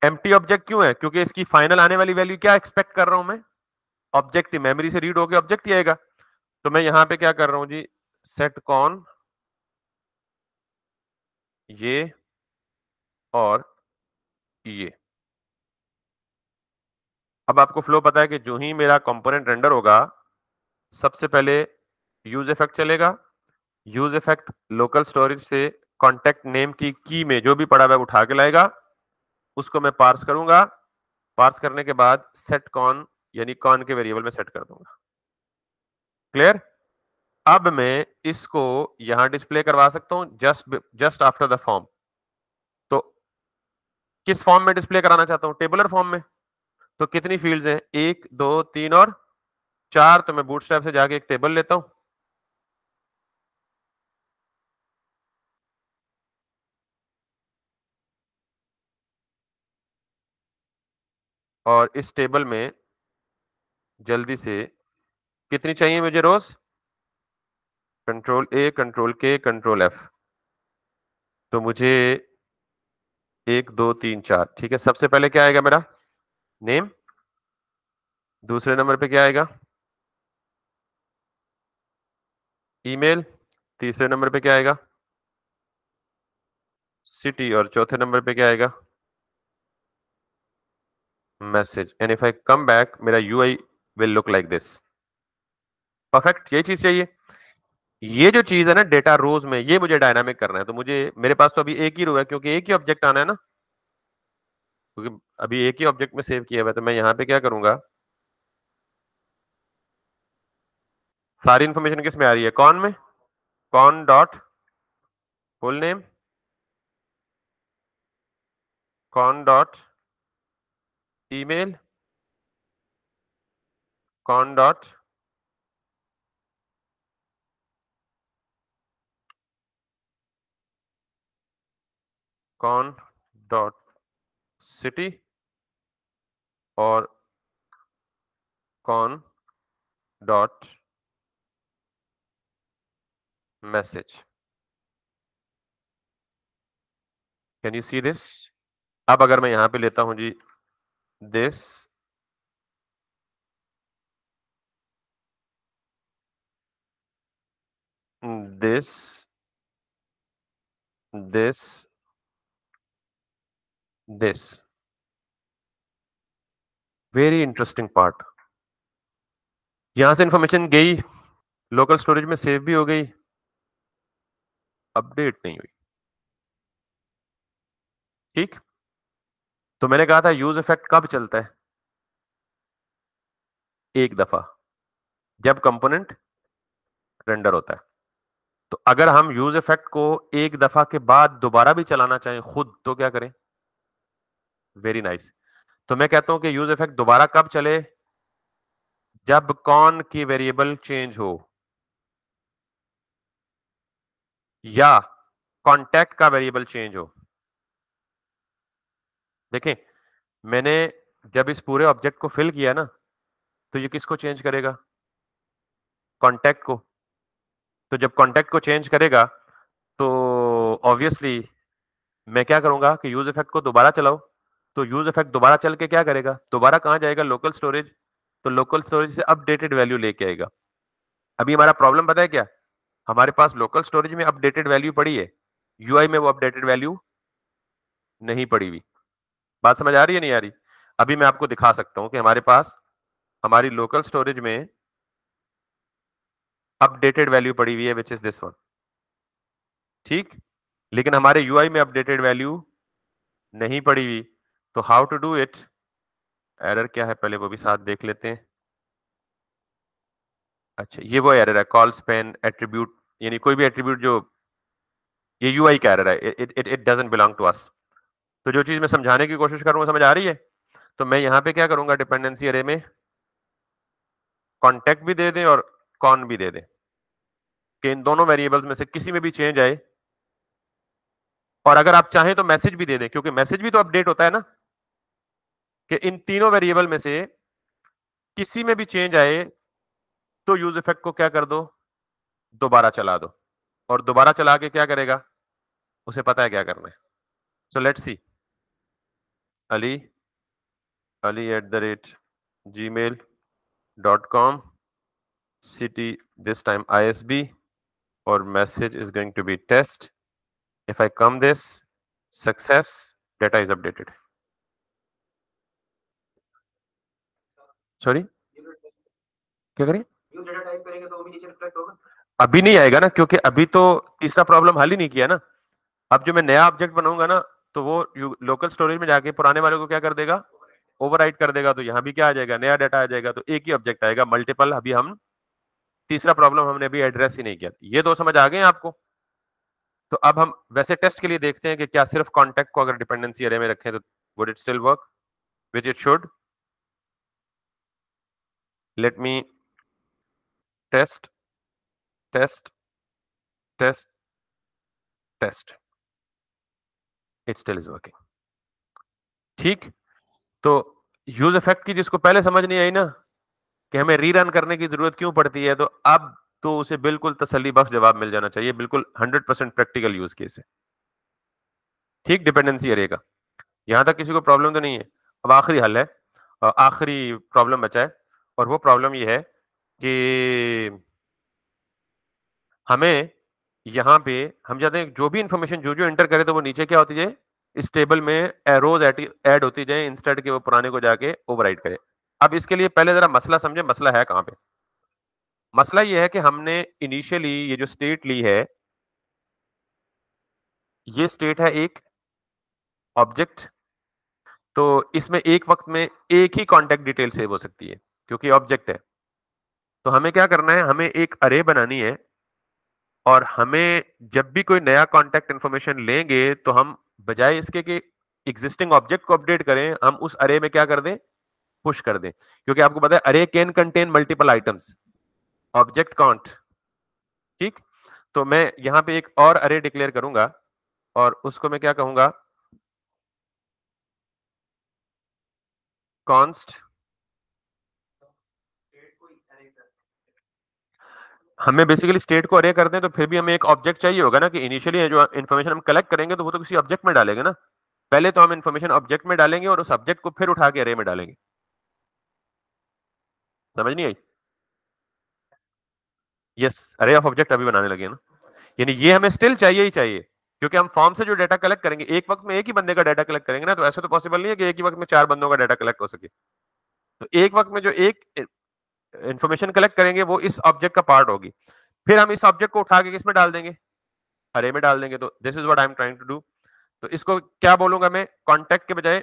एम्प्टी ऑब्जेक्ट क्यों है, क्योंकि इसकी फाइनल आने वाली वैल्यू क्या एक्सपेक्ट कर रहा हूं मैं, ऑब्जेक्ट, मेमोरी से रीड होकर ऑब्जेक्ट ही आएगा। तो मैं यहां पे क्या कर रहा हूं जी, सेट कौन ये और ये। अब आपको फ्लो पता है कि जो ही मेरा कंपोनेंट रेंडर होगा सबसे पहले यूज इफेक्ट चलेगा, यूज इफेक्ट लोकल स्टोरेज से कॉन्टेक्ट नेम की की में जो भी पड़ा हुआ है उठा के लाएगा, उसको मैं पार्स करूंगा, पार्स करने के बाद सेट कॉन यानी कॉन के वेरिएबल में सेट कर दूंगा। क्लियर। अब मैं इसको यहां डिस्प्ले करवा सकता हूं जस्ट आफ्टर द फॉर्म। तो किस फॉर्म में डिस्प्ले कराना चाहता हूं, टेबुलर फॉर्म में। तो कितनी फील्ड्स हैं, 1 2 3 और 4। तो मैं बूटस्ट्रैप से जाके एक टेबल लेता हूं, और इस टेबल में जल्दी से कितनी चाहिए मुझे रोज, कंट्रोल ए कंट्रोल के कंट्रोल एफ। तो मुझे 1 2 3 4, ठीक है। सबसे पहले क्या आएगा मेरा, नेम। दूसरे नंबर पे क्या आएगा, ईमेल। तीसरे नंबर पे क्या आएगा, सिटी। और चौथे नंबर पे क्या आएगा, message. And if I come back मेरा UI will look like this. Perfect, यही चीज चाहिए। ये जो चीज है ना डेटा रोज में, ये मुझे डायनामिक करना है। तो मुझे, मेरे पास तो अभी एक ही रो है क्योंकि एक ही ऑब्जेक्ट आना है ना, क्योंकि अभी एक ही ऑब्जेक्ट में सेव किया हुआ है। तो मैं यहाँ पे क्या करूंगा, सारी इंफॉर्मेशन किस में आ रही है, कौन में, con dot full name, con dot email, con dot con dot city और con dot message. Can you see this? अब अगर मैं यहां पे लेता हूं जी this, this, this, this, very interesting part. यहां से इंफॉर्मेशन गई, लोकल स्टोरेज में सेव भी हो गई, अपडेट नहीं हुई। ठीक, तो मैंने कहा था यूज इफेक्ट कब चलता है? एक दफा, जब कंपोनेंट रेंडर होता है। तो अगर हम यूज इफेक्ट को एक दफा के बाद दोबारा भी चलाना चाहें खुद, तो क्या करें? Very nice. तो मैं कहता हूं कि यूज इफेक्ट दोबारा कब चले? जब कॉन की वेरिएबल चेंज हो या कॉन्टैक्ट का वेरिएबल चेंज हो। देखें, मैंने जब इस पूरे ऑब्जेक्ट को फिल किया ना, तो ये किसको चेंज करेगा? कॉन्टैक्ट को। तो जब कॉन्टैक्ट को चेंज करेगा तो ऑब्वियसली मैं क्या करूंगा कि यूज इफेक्ट को दोबारा चलाओ। तो यूज इफेक्ट दोबारा चल के क्या करेगा? दोबारा कहां जाएगा? Local storage. तो लोकल स्टोरेज से अपडेटेड वैल्यू लेके आएगा। अभी हमारा प्रॉब्लम पता है क्या? हमारे पास लोकल स्टोरेज में अपडेटेड वैल्यू पड़ी है, यूआई में वो अपडेटेड वैल्यू नहीं पड़ी हुई। बात समझ आ रही है नहीं आ रही? अभी मैं आपको दिखा सकता हूं कि हमारे पास हमारी लोकल स्टोरेज में अपडेटेड वैल्यू पड़ी हुई है, विच इज दिस वन। ठीक, लेकिन हमारे यूआई में अपडेटेड वैल्यू नहीं पड़ी हुई। तो how to do it? Error क्या है पहले वो भी साथ देख लेते हैं। अच्छा, ये वो एरर है, कॉल स्पैन एट्रीब्यूट, यानी कोई भी एट्रीब्यूट जो, ये यूआई का एरर है, it it it doesn't belong to us. तो जो चीज मैं समझाने की कोशिश कर रहा हूं समझ आ रही है? तो मैं यहां पे क्या करूंगा, डिपेंडेंसी अरे में कॉन्टेक्ट भी दे दें और कॉन भी दे दें कि इन दोनों वेरिएबल्स में से किसी में भी चेंज आए। और अगर आप चाहें तो मैसेज भी दे दें, क्योंकि मैसेज भी तो अपडेट होता है ना, कि इन तीनों वेरिएबल में से किसी में भी चेंज आए तो यूज इफेक्ट को क्या कर दो? दोबारा चला दो। और दोबारा चला के क्या करेगा? उसे पता है क्या करना है। So let's see, Ali, ali@gmail.com, city this time ISB, or message is going to be test. If I come this, success, data is updated. Sorry, क्या करें? अभी नहीं आएगा ना, क्योंकि अभी तो तीसरा प्रॉब्लम हल ही नहीं किया ना। अब जो मैं नया ऑब्जेक्ट बनाऊंगा ना, तो वो लोकल स्टोरेज में जाके पुराने वाले को क्या कर देगा? ओवरराइट कर देगा। तो यहाँ भी क्या आ जाएगा? नया डाटा आ जाएगा। तो एक ही ऑब्जेक्ट आएगा, मल्टीपल अभी हम, तीसरा प्रॉब्लम हमने अभी एड्रेस ही नहीं किया। ये दो समझ आ गए आपको? तो अब हम वैसे टेस्ट के लिए देखते हैं कि क्या सिर्फ कॉन्टेक्ट को अगर डिपेंडेंसी अरे में रखें तो would it still work, which it should. Let me test, test, test, test, it still is working. ठीक, तो यूज इफेक्ट की जिसको पहले समझ नहीं आई ना कि हमें रीरन करने की जरूरत क्यों पड़ती है, तो अब तो उसे बिल्कुल तसल्ली बख्श जवाब मिल जाना चाहिए। बिल्कुल 100% प्रैक्टिकल यूज केस है। ठीक, डिपेंडेंसी अरे का यहां तक किसी को प्रॉब्लम तो नहीं है? अब आखिरी हल है, आखिरी प्रॉब्लम बचा है, और वो प्रॉब्लम ये है कि हमें यहाँ पे हम चाहते हैं जो भी इंफॉर्मेशन जो जो एंटर करे तो वो नीचे क्या होती जाए? इस टेबल में एरोज ऐड होती जाए, इंस्टेड के वो पुराने को जाके ओवरराइट करे। अब इसके लिए पहले जरा मसला समझे, मसला है कहां पे? मसला ये है कि हमने इनिशियली ये जो स्टेट ली है, ये स्टेट है एक ऑब्जेक्ट। तो इसमें एक वक्त में एक ही कॉन्टेक्ट डिटेल सेव हो सकती है, क्योंकि ऑब्जेक्ट है। तो हमें क्या करना है? हमें एक अरे बनानी है, और हमें जब भी कोई नया कॉन्टेक्ट इंफॉर्मेशन लेंगे तो हम बजाय इसके कि एग्जिस्टिंग ऑब्जेक्ट को अपडेट करें, हम उस अरे में क्या कर दें? पुश कर दें। क्योंकि आपको पता है अरे can contain multiple items, object can't. ठीक, तो मैं यहां पे एक और अरे डिक्लेयर करूंगा, और उसको मैं क्या कहूंगा? कॉन्स्ट, हमें बेसिकली स्टेट को अरे कर दें तो फिर भी हमें एक ऑब्जेक्ट चाहिए होगा ना, कि इनिशियली जो इन्फॉर्मेशन हम कलेक्ट करेंगे तो वो तो किसी ऑब्जेक्ट में डालेंगे ना। पहले तो हम इन्फॉर्मेशन ऑब्जेक्ट में डालेंगे और उस ऑब्जेक्ट को फिर उठा के अरे में डालेंगे। समझ नहीं आई? यस, अरे ऑफ ऑब्जेक्ट अभी बनाने लगे ना, यानी ये हमें स्टिल चाहिए ही चाहिए, क्योंकि हम फॉर्म से जो डाटा कलेक्ट करेंगे, एक वक्त में एक ही बंदे का डाटा कलेक्ट करेंगे ना, तो ऐसा तो पॉसिबल नहीं है कि एक ही वक्त में 4 बंदों का डाटा कलेक्ट हो सके। तो एक वक्त में जो एक इंफॉर्मेशन कलेक्ट करेंगे वो इस ऑब्जेक्ट का पार्ट होगी, फिर हम इस ऑब्जेक्ट को उठा के किसमें डाल देंगे, अरे में डाल देंगे। तो this is what I am trying to do. तो इसको क्या बोलूंगा मैं, कॉन्टैक्ट के बजाय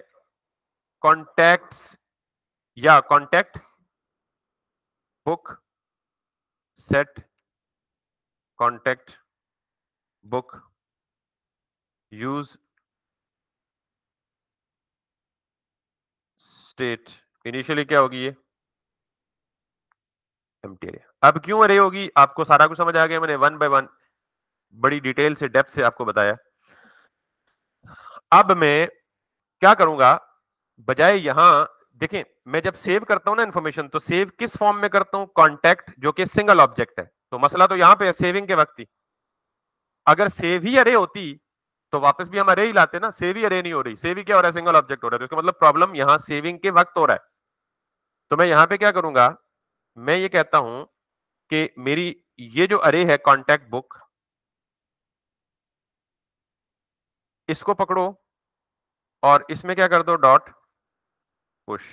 कॉन्टैक्ट्स या contact book set contact book use state. Initially क्या होगी ये, एम्प्टी अरे। अब क्यों अरे होगी, आपको सारा कुछ समझ आ गया, मैंने वन बाय वन बड़ी डिटेल से डेप्थ से आपको बताया। अब मैं क्या करूंगा, बजाय यहां देखें, मैं जब सेव करता हूं ना इन्फॉर्मेशन, तो सेव किस फॉर्म में करता हूं, कॉन्टैक्ट जो कि सिंगल ऑब्जेक्ट है। तो मसला तो यहां पे है सेविंग के वक्त ही, अगर सेव ही अरे होती तो वापस भी हम अरे ही लाते ना, सेव ही अरे नहीं हो रही, सेव ही क्या हो रहा है, सिंगल ऑब्जेक्ट हो रहा है, तो इसका मतलब प्रॉब्लम यहां सेविंग के वक्त हो रहा है। तो मैं यहां पे क्या करूंगा, मैं ये कहता हूं कि मेरी ये जो अरे है कॉन्टैक्ट बुक, इसको पकड़ो और इसमें क्या कर दो, डॉट पुश।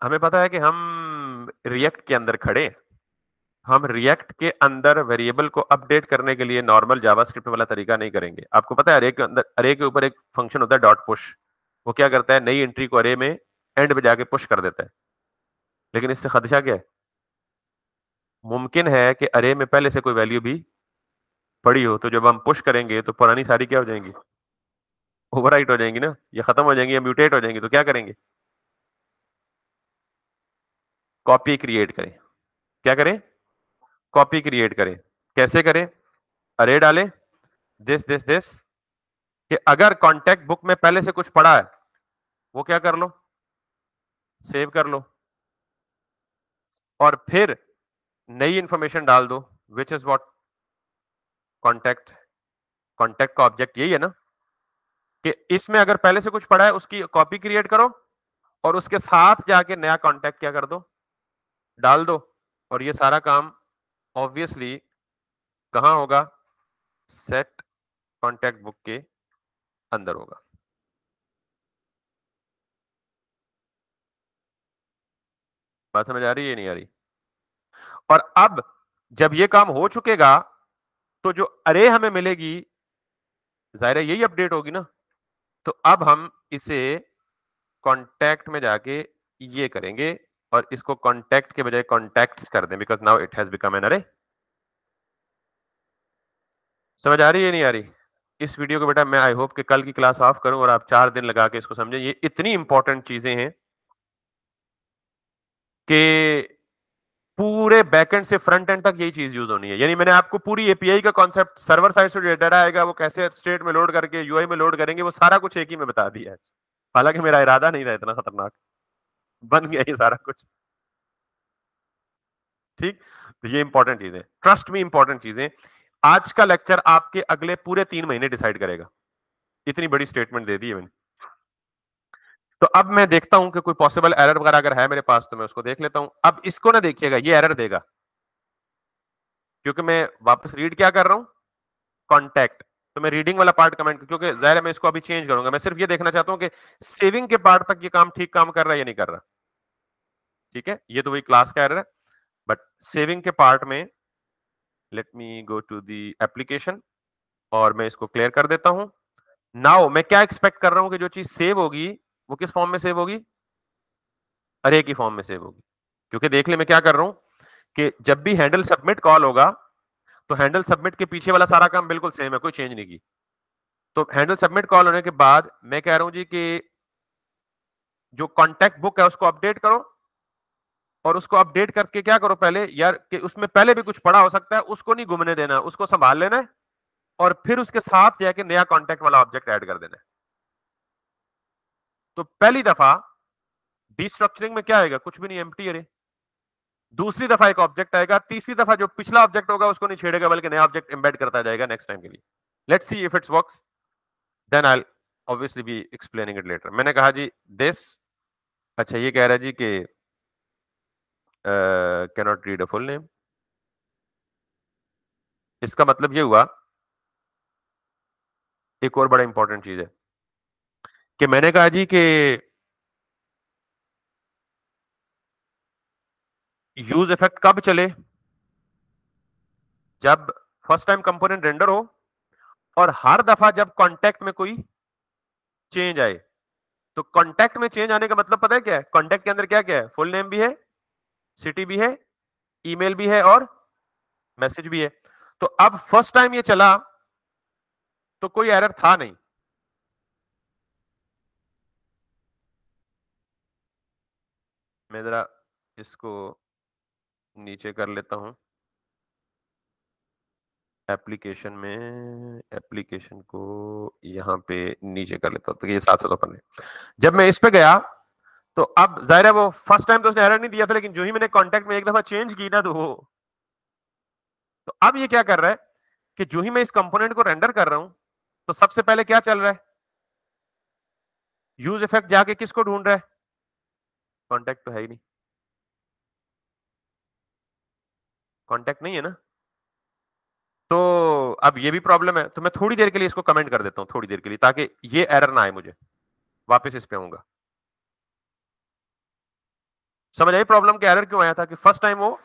हमें पता है कि हम रिएक्ट के अंदर खड़े, हम रिएक्ट के अंदर वेरिएबल को अपडेट करने के लिए नॉर्मल जावास्क्रिप्ट वाला तरीका नहीं करेंगे। आपको पता है अरे के अंदर, अरे के ऊपर एक फंक्शन होता है डॉट पुश, वो क्या करता है, नई एंट्री को अरे में एंड पे जाके पुश कर देता है। लेकिन इससे खदशा क्या है, मुमकिन है कि अरे में पहले से कोई वैल्यू भी पड़ी हो, तो जब हम पुश करेंगे तो पुरानी सारी क्या हो जाएंगी, ओवरराइट हो जाएंगी ना, या खत्म हो जाएंगी या म्यूटेट हो जाएंगी। तो क्या करेंगे, कॉपी क्रिएट करें। क्या करें, कॉपी क्रिएट करें। कैसे करें, अरे डालें दिस दिस दिस, कि अगर कॉन्टैक्ट बुक में पहले से कुछ पड़ा है वो क्या कर लो, सेव कर लो, और फिर नई इंफॉर्मेशन डाल दो, which is what, contact. Contact का ऑब्जेक्ट यही है ना, कि इसमें अगर पहले से कुछ पड़ा है उसकी कॉपी क्रिएट करो और उसके साथ जाके नया कॉन्टैक्ट क्या कर दो, डाल दो। और ये सारा काम ऑब्वियसली कहां होगा, सेट कॉन्टैक्ट बुक के अंदर होगा। बात समझ आ रही है नहीं आ रही? और अब जब ये काम हो चुकेगा तो जो अरे हमें मिलेगी, जाहिर है यही अपडेट होगी ना। तो अब हम इसे कॉन्टैक्ट में जाके ये करेंगे और इसको कॉन्टैक्ट के बजाय कॉन्टैक्ट्स कर दें, because now it has become an अरे। समझ आ रही है नहीं आ रही? इस वीडियो को बेटा मैं आई होप कि कल की क्लास ऑफ करूं और आप 4 दिन लगा के इसको समझें। ये इतनी इंपॉर्टेंट चीजें हैं कि पूरे बैकएंड से फ्रंट एंड तक यही चीज यूज होनी है। यानी मैंने आपको पूरी एपीआई का कॉन्सेप्ट, सर्वर साइड से जो डाटा आएगा वो कैसे स्टेट में लोड करके यूआई में लोड करेंगे, वो सारा कुछ एक ही में बता दिया है। हालांकि मेरा इरादा नहीं था इतना खतरनाक, बन गया ये सारा कुछ। ठीक, तो ये इंपॉर्टेंट चीजें, ट्रस्ट में इंपॉर्टेंट चीजें। आज का लेक्चर आपके अगले पूरे 3 महीने डिसाइड करेगा, इतनी बड़ी स्टेटमेंट दे दी है मैंने। तो अब मैं देखता हूं कि कोई पॉसिबल एरर वगैरह अगर है मेरे पास तो मैं उसको देख लेता हूं। अब इसको ना देखिएगा, ये एरर देगा, क्योंकि मैं वापस रीड क्या कर रहा हूं, कॉन्टैक्ट। तो मैं रीडिंग वाला पार्ट कमेंट, क्योंकि जाहिर है मैं इसको अभी चेंज करूंगा। मैं सिर्फ ये देखना चाहता हूं कि सेविंग के पार्ट तक ये काम ठीक काम कर रहा है या नहीं कर रहा। ठीक है, ये तो वही क्लास का एरर है, बट सेविंग के पार्ट में let me go to the application और मैं इसको क्लियर कर देता हूं। नाउ मैं क्या एक्सपेक्ट कर रहा हूं कि जो चीज सेव होगी वो किस फॉर्म में सेव होगी, अरे की फॉर्म में सेव होगी। क्योंकि देख ले मैं क्या कर रहा हूं कि जब भी हैंडल सबमिट कॉल होगा तो हैंडल सबमिट के पीछे वाला सारा काम बिल्कुल सेम है, कोई चेंज नहीं की। तो हैंडल सबमिट कॉल होने के बाद मैं कह रहा हूं जी कि जो कॉन्टैक्ट बुक है उसको अपडेट करो, और उसको अपडेट करके क्या करो पहले यार, कि उसमें पहले भी कुछ पड़ा हो सकता है, उसको नहीं घूमने देना, उसको संभाल लेना है। और फिर उसके साथ जाके नया कॉन्टेक्ट वाला ऑब्जेक्ट ऐड कर देना है। तो पहली दफा डिस्ट्रक्चरिंग में क्या आएगा, कुछ भी नहीं, एम्प्टी अरे। दूसरी दफा एक ऑब्जेक्ट आएगा, तीसरी दफा जो पिछला ऑब्जेक्ट होगा उसको नहीं छेड़ेगा बल्कि नया ऑब्जेक्ट एम्बेड करता जाएगा नेक्स्ट टाइम के लिए। Let's see if it's works, then I obviously be explaining it later. मैंने कहा जी दिस, अच्छा ये कह रहा है जी कि can not read a full name. इसका मतलब ये हुआ, एक और बड़ा इंपॉर्टेंट चीज है कि मैंने कहा जी कि यूज इफेक्ट कब चले, जब फर्स्ट टाइम कंपोनेंट रेंडर हो और हर दफा जब कांटेक्ट में कोई चेंज आए। तो कांटेक्ट में चेंज आने का मतलब पता है क्या है, कांटेक्ट के अंदर क्या क्या है, फुल नेम भी है, सिटी भी है, ईमेल भी है और मैसेज भी है। तो अब फर्स्ट टाइम ये चला तो कोई एरर था नहीं। मैं जरा इसको नीचे कर लेता हूं, एप्लीकेशन में, एप्लीकेशन को यहां पे नीचे कर लेता हूं तो ये 700 ओपन है। जब मैं इस पे गया तो अब जाहिर है वो फर्स्ट टाइम तो उसने एरर नहीं दिया था, लेकिन जो ही मैंने कांटेक्ट में एक दफा चेंज की ना तो अब ये क्या कर रहा है कि जो ही मैं इस कंपोनेंट को रेंडर कर रहा हूं तो सबसे पहले क्या चल रहा है, यूज इफेक्ट जाके किसको ढूंढ रहा है, कांटेक्ट तो है ही नहीं, कांटेक्ट नहीं है ना। तो अब ये भी प्रॉब्लम है, तो मैं थोड़ी देर के लिए इसको कमेंट कर देता हूं, थोड़ी देर के लिए, ताकि ये एरर ना आए मुझे, वापस इस पे आऊंगा। समझ आई प्रॉब्लम, क्या एरर क्यों आया था कि फर्स्ट टाइम वो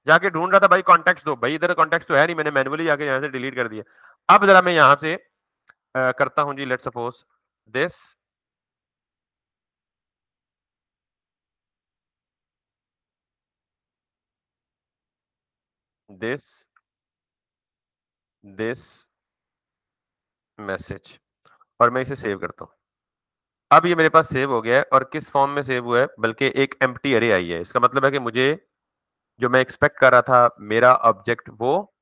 जाके ढूंढ रहा था भाई कॉन्टेक्ट दो, भाई इधर कॉन्टेक्ट तो है नहीं, मैंने मैन्युअली जाके यहां से डिलीट कर दिया। अब जरा मैं यहां से करता हूं जी, let's suppose this, this, this message, और मैं इसे सेव करता हूं। अब ये मेरे पास सेव हो गया है, और किस फॉर्म में सेव हुआ है, बल्कि एक एम्प्टी अरे आई है। इसका मतलब है कि मुझे जो मैं एक्सपेक्ट कर रहा था मेरा ऑब्जेक्ट वो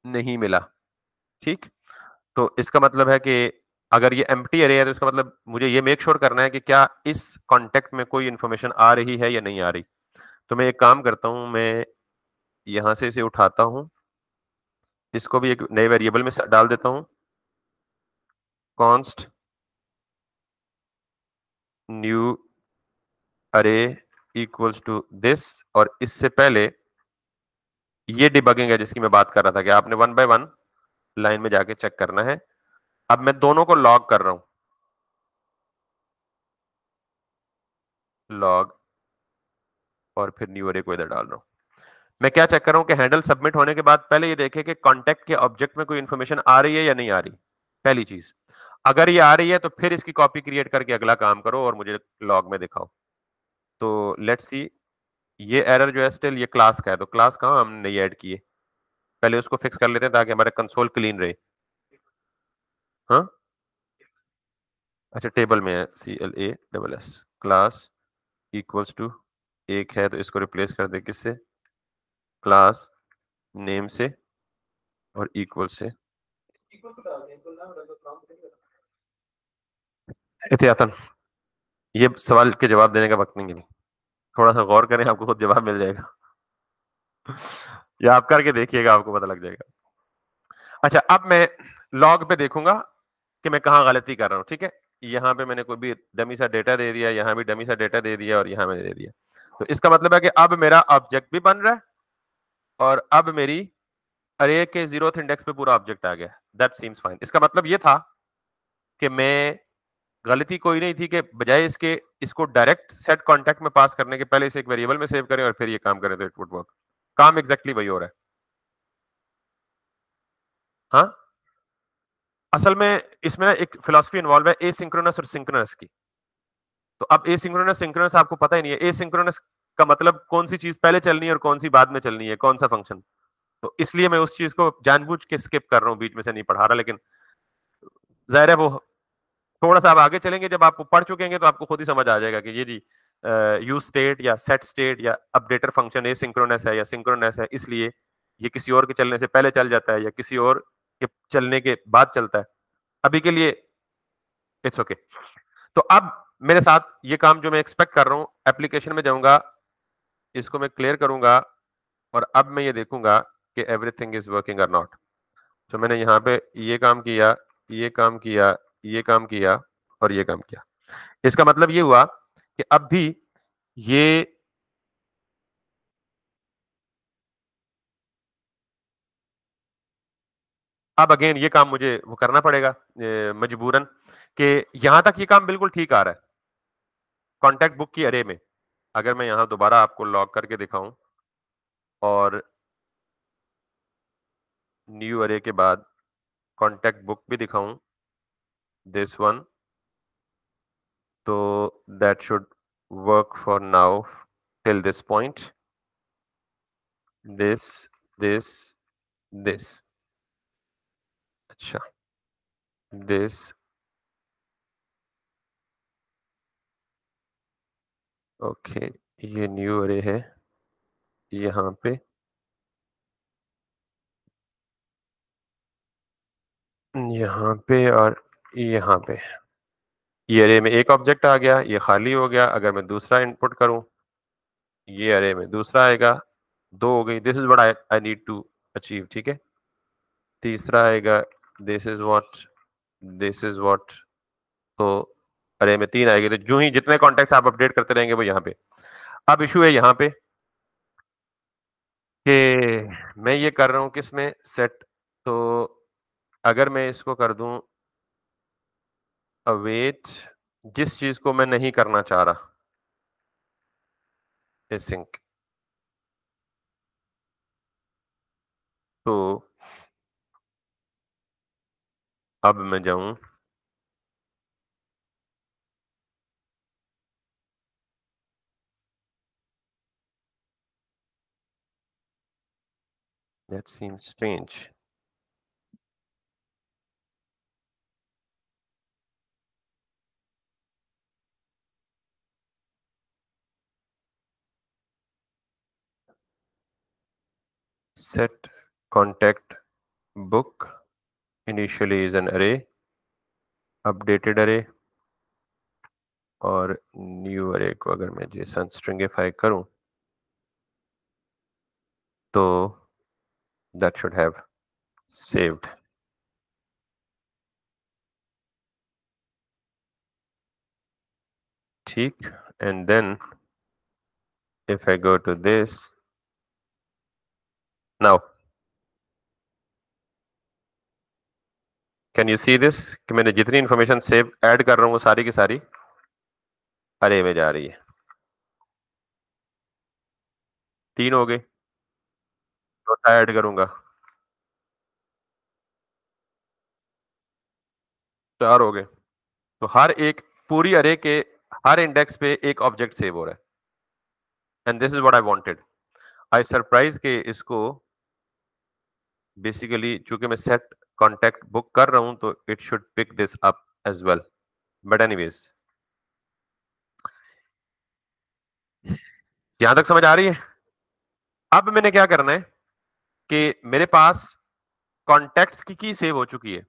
नहीं मिला। ठीक, तो इसका मतलब है कि अगर ये एम्प्टी अरे है तो इसका मतलब मुझे ये मेक श्योर करना है कि क्या इस कॉन्टेक्ट में कोई इंफॉर्मेशन आ रही है या नहीं आ रही। तो मैं एक काम करता हूं, मैं यहां से इसे उठाता हूं, इसको भी एक नए वेरिएबल में डाल देता हूं, कॉन्स्ट न्यू अरे इक्वल्स टू दिस, और इससे पहले ये डिबगिंग है जिसकी मैं बात कर रहा था कि आपने वन बाय वन लाइन में जाके चेक करना है। अब मैं दोनों को लॉग कर रहा हूं, लॉग, और फिर न्यू अरे को इधर डाल रहा हूं। मैं क्या चेक कर रहा हूं कि हैंडल सबमिट होने के बाद पहले ये देखे कि कांटेक्ट के ऑब्जेक्ट में कोई इंफॉर्मेशन आ रही है या नहीं आ रही, पहली चीज। अगर ये आ रही है तो फिर इसकी कॉपी क्रिएट करके अगला काम करो और मुझे लॉग में दिखाओ। तो लेट्स सी, ये एरर जो है स्टिल ये क्लास का है, तो क्लास कहां हमने नहीं ऐड किए, पहले उसको फिक्स कर लेते हैं ताकि हमारा कंसोल क्लीन रहे। हाँ, अच्छा टेबल में है, CLA SS class equals to एक है, तो इसको रिप्लेस कर दे किससे, क्लास नेम से, और इक्वल से एहतियातन। ये सवाल के जवाब देने का वक्त नहीं है, थोड़ा सा गौर करें, आपको खुद जवाब मिल जाएगा। या आप करके देखिएगा, आपको पता लग जाएगा। अच्छा, अब मैं लॉग पे देखूंगा कि मैं कहाँ गलती कर रहा हूँ। ठीक है, यहाँ पे मैंने कोई भी डमी सा डेटा दे दिया, यहाँ भी डमी सा डेटा दे दिया, और यहाँ मैंने दे दिया। तो इसका मतलब है कि अब मेरा ऑब्जेक्ट भी बन रहा है और अब मेरी अरे के 0th इंडेक्स पे पूरा ऑब्जेक्ट आ गया। That seems fine. इसका मतलब ये था कि मैं, गलती कोई नहीं थी कि बजाय इसके इसको डायरेक्ट सेट कॉन्टेक्ट में पास करने के पहले इसे एक वेरिएबल में सेव करें और फिर ये काम करें तो इट वुड वर्क। काम एग्जैक्टली वही हो रहा है। हाँ, असल में इसमें ना एक फिलॉसफी इन्वॉल्व है एसिंक्रोनस और सिंक्रोनस की। तो अब एसिंक्रोनस सिंक्रोनस आपको पता ही नहीं है। एसिंक्रोनस का मतलब कौन सी चीज पहले चलनी है और कौन सी बाद में चलनी है, कौन सा फंक्शन। तो इसलिए मैं उस चीज को जानबूझ के स्किप कर रहा हूँ, बीच में से नहीं पढ़ा रहा, लेकिन जाहिर है वो थोड़ा सा आप आगे चलेंगे, जब आप पढ़ चुकेंगे तो आपको खुद ही समझ आ जाएगा कि ये जी यूज स्टेट या सेट स्टेट या अपडेटर फंक्शन एसिंक्रोनस है या सिंक्रोनस है, इसलिए ये किसी और के चलने से पहले चल जाता है या किसी और के चलने के बाद चलता है। अभी के लिए इट्स ओके। तो अब मेरे साथ ये काम जो मैं एक्सपेक्ट कर रहा हूँ, एप्लीकेशन में जाऊँगा, इसको मैं क्लियर करूँगा और अब मैं ये देखूँगा कि एवरीथिंग इज़ वर्किंग और नॉट। तो मैंने यहाँ पे ये काम किया, ये काम किया, ये काम किया और ये काम किया। इसका मतलब ये हुआ कि अब भी ये अब अगेन ये काम मुझे वो करना पड़ेगा मजबूरन कि यहाँ तक ये काम बिल्कुल ठीक आ रहा है। कॉन्टैक्ट बुक की अरे में, अगर मैं यहाँ दोबारा आपको लॉग करके दिखाऊँ और न्यू अरे के बाद कॉन्टैक्ट बुक भी दिखाऊँ, दिस वन, तो that should work for now till this point, this, this, this, अच्छा, दिस, ओके, ये न्यू अरे है, यहाँ पे, यहाँ पे और यहाँ पे। ये अरे में एक ऑब्जेक्ट आ गया, ये खाली हो गया। अगर मैं दूसरा इनपुट करूं, ये अरे में दूसरा आएगा, 2 हो गई। This is what I need to achieve, ठीक है। तीसरा आएगा, this is what, this is what, तो अरे में 3 आएगी। तो जो ही जितने कॉन्टेक्ट्स आप अपडेट करते रहेंगे वो यहाँ पे। अब इशू है यहाँ पे कि मैं ये कर रहा हूँ किसमें सेट, तो अगर मैं इसको कर दूं अवेट, जिस चीज को मैं नहीं करना चाह रहा, सिंक, तो अब मैं जाऊं that seems strange. Set contact book initially is an array, updated array, और न्यू अरे को अगर मैं जेसन स्ट्रिंगिफाई करूं तो that should have saved. ठीक, and then if I go to this now, can you see this कि मैंने जितनी इंफॉर्मेशन सेव ऐड कर रहा हूं वो सारी की सारी अरे में जा रही है। 3 हो गए, चौथा ऐड करूंगा 4 हो गए। तो हर एक पूरी अरे के हर इंडेक्स पे एक ऑब्जेक्ट सेव हो रहा है, and this is what I wanted. I surprise के इसको बेसिकली चूंकि मैं सेट कॉन्टैक्ट बुक कर रहा हूं तो it should pick this up as well, but anyways यहां तक समझ आ रही है। अब मैंने क्या करना है कि मेरे पास कॉन्टैक्ट्स की सेव हो चुकी है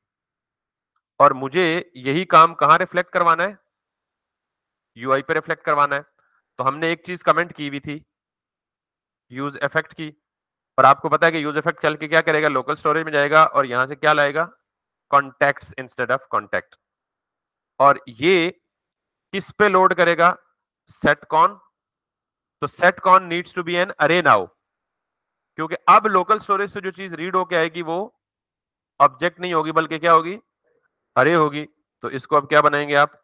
और मुझे यही काम कहां रिफ्लेक्ट करवाना है, यूआई पे रिफ्लेक्ट करवाना है। तो हमने एक चीज कमेंट की हुई थी, यूज इफेक्ट की, और आपको पता है कि यूज इफेक्ट चल के क्या करेगा, लोकल स्टोरेज में जाएगा और यहां से क्या लाएगा, कॉन्टैक्ट्स इंस्टेड ऑफ कॉन्टैक्ट। और ये किस पे लोड करेगा, सेट कॉन। तो set con needs to be an array now, क्योंकि अब लोकल स्टोरेज से जो चीज रीड होके आएगी वो ऑब्जेक्ट नहीं होगी बल्कि क्या होगी, अरे होगी। तो इसको अब क्या बनाएंगे आप,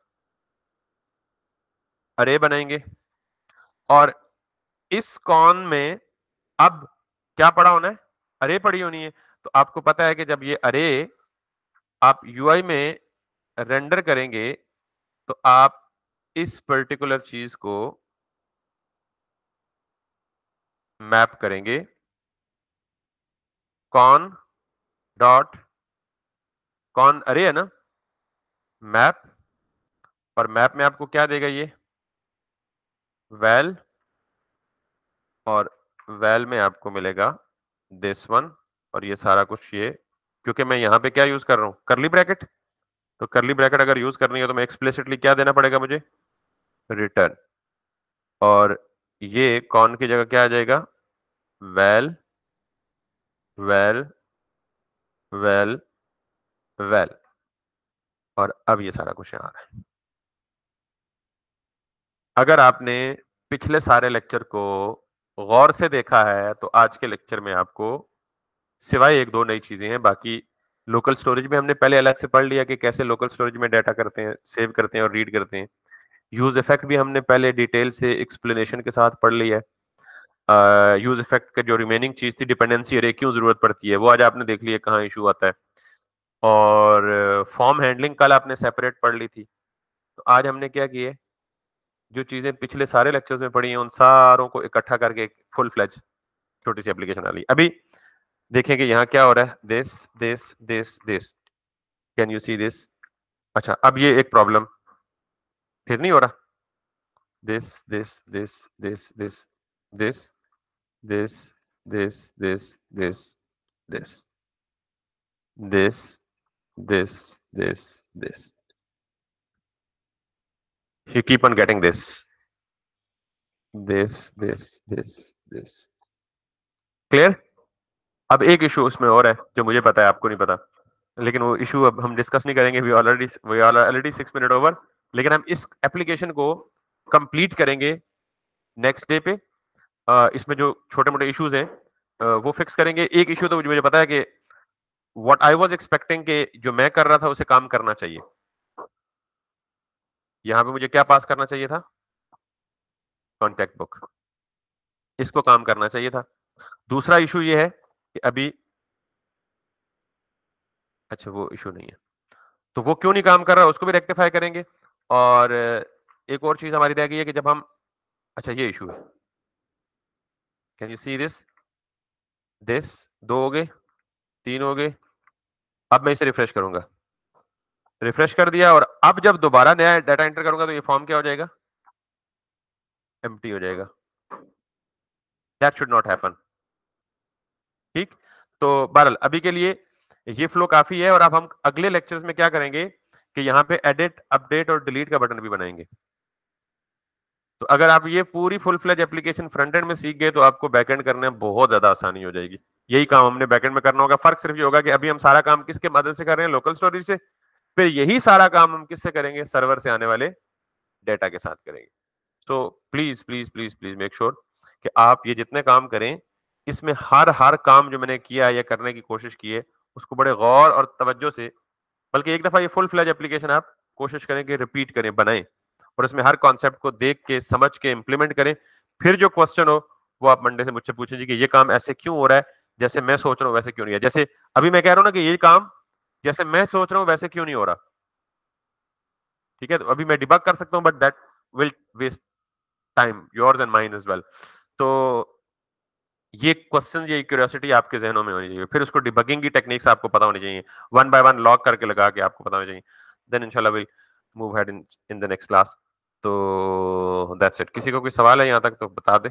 अरे बनाएंगे। और इस कॉन में अब क्या पड़ा होना है, अरे पड़ी होनी है। तो आपको पता है कि जब ये अरे आप यूआई में रेंडर करेंगे तो आप इस पर्टिकुलर चीज को मैप करेंगे कॉन डॉट, कॉन अरे है ना, मैप, और मैप में आपको क्या देगा ये, वैल, और वैल में आपको मिलेगा दिस वन, और ये सारा कुछ ये क्योंकि मैं यहाँ पे क्या यूज कर रहा हूँ, करली ब्रैकेट। तो करली ब्रैकेट अगर यूज करनी है तो मैं एक्सप्लिसिटली क्या देना पड़ेगा मुझे, रिटर्न। और ये कौन की जगह क्या आ जाएगा, वेल वेल वेल वेल। और अब ये सारा कुछ यहाँ आ रहा है। अगर आपने पिछले सारे लेक्चर को गौर से देखा है तो आज के लेक्चर में आपको सिवाय एक दो नई चीजें हैं, बाकी लोकल स्टोरेज में हमने पहले अलग से पढ़ लिया कि कैसे लोकल स्टोरेज में डाटा करते हैं, सेव करते हैं और रीड करते हैं। यूज इफेक्ट भी हमने पहले डिटेल से एक्सप्लेनेशन के साथ पढ़ लिया है। यूज इफेक्ट का जो रिमेनिंग चीज थी, डिपेंडेंसी अरे क्यों जरूरत पड़ती है, वो आज आपने देख लिया कहाँ इशू आता है। और फॉर्म हैंडलिंग कल आपने सेपरेट पढ़ ली थी। तो आज हमने क्या किया, जो चीजें पिछले सारे लेक्चर्स में पढ़ी हैं उन सारों को इकट्ठा करके एक फुल फ्लेज छोटी सी एप्लीकेशन डाली। अभी देखेंगे यहाँ क्या हो रहा है, this this this this, can you see this. अच्छा, अब ये एक प्रॉब्लम फिर नहीं हो रहा, this this this this this this this this this this this this this this this, you keep on getting this this clear. अब एक इशू उसमें और है जो मुझे पता है आपको नहीं पता, लेकिन वो इशू अब हम डिस्कस नहीं करेंगे, वी ऑलरेडी 6 मिनट ओवर। लेकिन हम इस एप्लीकेशन को कंप्लीट करेंगे नेक्स्ट डे पे। इसमें जो छोटे मोटे इश्यूज हैं वो फिक्स करेंगे। एक इशू तो मुझे पता है कि व्हाट आई वाज एक्सपेक्टिंग कि जो मैं कर रहा था उसे काम करना चाहिए। यहाँ पे मुझे क्या पास करना चाहिए था, कॉन्टेक्ट बुक, इसको काम करना चाहिए था। दूसरा इशू ये है कि अभी, अच्छा वो इशू नहीं है तो वो क्यों नहीं काम कर रहा है उसको भी रेक्टिफाई करेंगे। और एक और चीज हमारी रह गई है कि जब हम, अच्छा ये इशू है, can you see this, this दो हो गए, तीन हो गए। अब मैं इसे रिफ्रेश करूंगा, रिफ्रेश कर दिया, और अब जब दोबारा नया डाटा एंटर करूंगा तो ये फॉर्म क्या हो जाएगा, एम्प्टी हो जाएगा। That should not happen. ठीक, तो बहरहाल अभी के लिए ये फ्लो काफी है। और अब हम अगले लेक्चर्स में क्या करेंगे कि यहाँ पे एडिट, अपडेट और डिलीट का बटन भी बनाएंगे। तो अगर आप ये पूरी full fledge application front end में सीख गए तो आपको बैकएंड करने में बहुत ज्यादा आसानी हो जाएगी। यही काम हमने बैकएंड में करना होगा। फर्क सिर्फ ये होगा कि अभी हम सारा काम किसके मदद से कर रहे हैं, लोकल स्टोरेज से। फिर यही सारा काम हम किससे करेंगे, सर्वर से आने वाले डेटा के साथ करेंगे। तो please please please please make sure कि आप ये जितने काम करें, इसमें हर काम जो मैंने किया या करने की कोशिश की है उसको बड़े गौर और तवज्जो से, बल्कि एक दफा ये फुल फ्लेज एप्लीकेशन आप कोशिश करें कि रिपीट करें, बनाएं, और उसमें हर कॉन्सेप्ट को देख के समझ के इंप्लीमेंट करें। फिर जो क्वेश्चन हो वो आप मंडे से मुझसे पूछें कि ये काम ऐसे क्यों हो रहा है, जैसे मैं सोच रहा हूँ वैसे क्यों नहीं है। जैसे अभी मैं कह रहा हूँ ना कि ये काम जैसे मैं सोच रहा हूँ वैसे क्यों नहीं हो रहा, ठीक है। तो अभी मैं डिबग कर सकता हूँ but that will waste time, yours and mine as well. तो ये क्वेश्चन, ये क्यूरियोसिटी आपके जहनों में होनी चाहिए, फिर उसको डिबगिंग की टेक्निक्स आपको पता होनी चाहिए, वन बाय वन लॉग करके लगा के आपको पता होनी चाहिए। देन इंशाल्लाह will move head in the next class. तो दैट्स इट। किसी को कोई सवाल है यहाँ तक तो बता दे।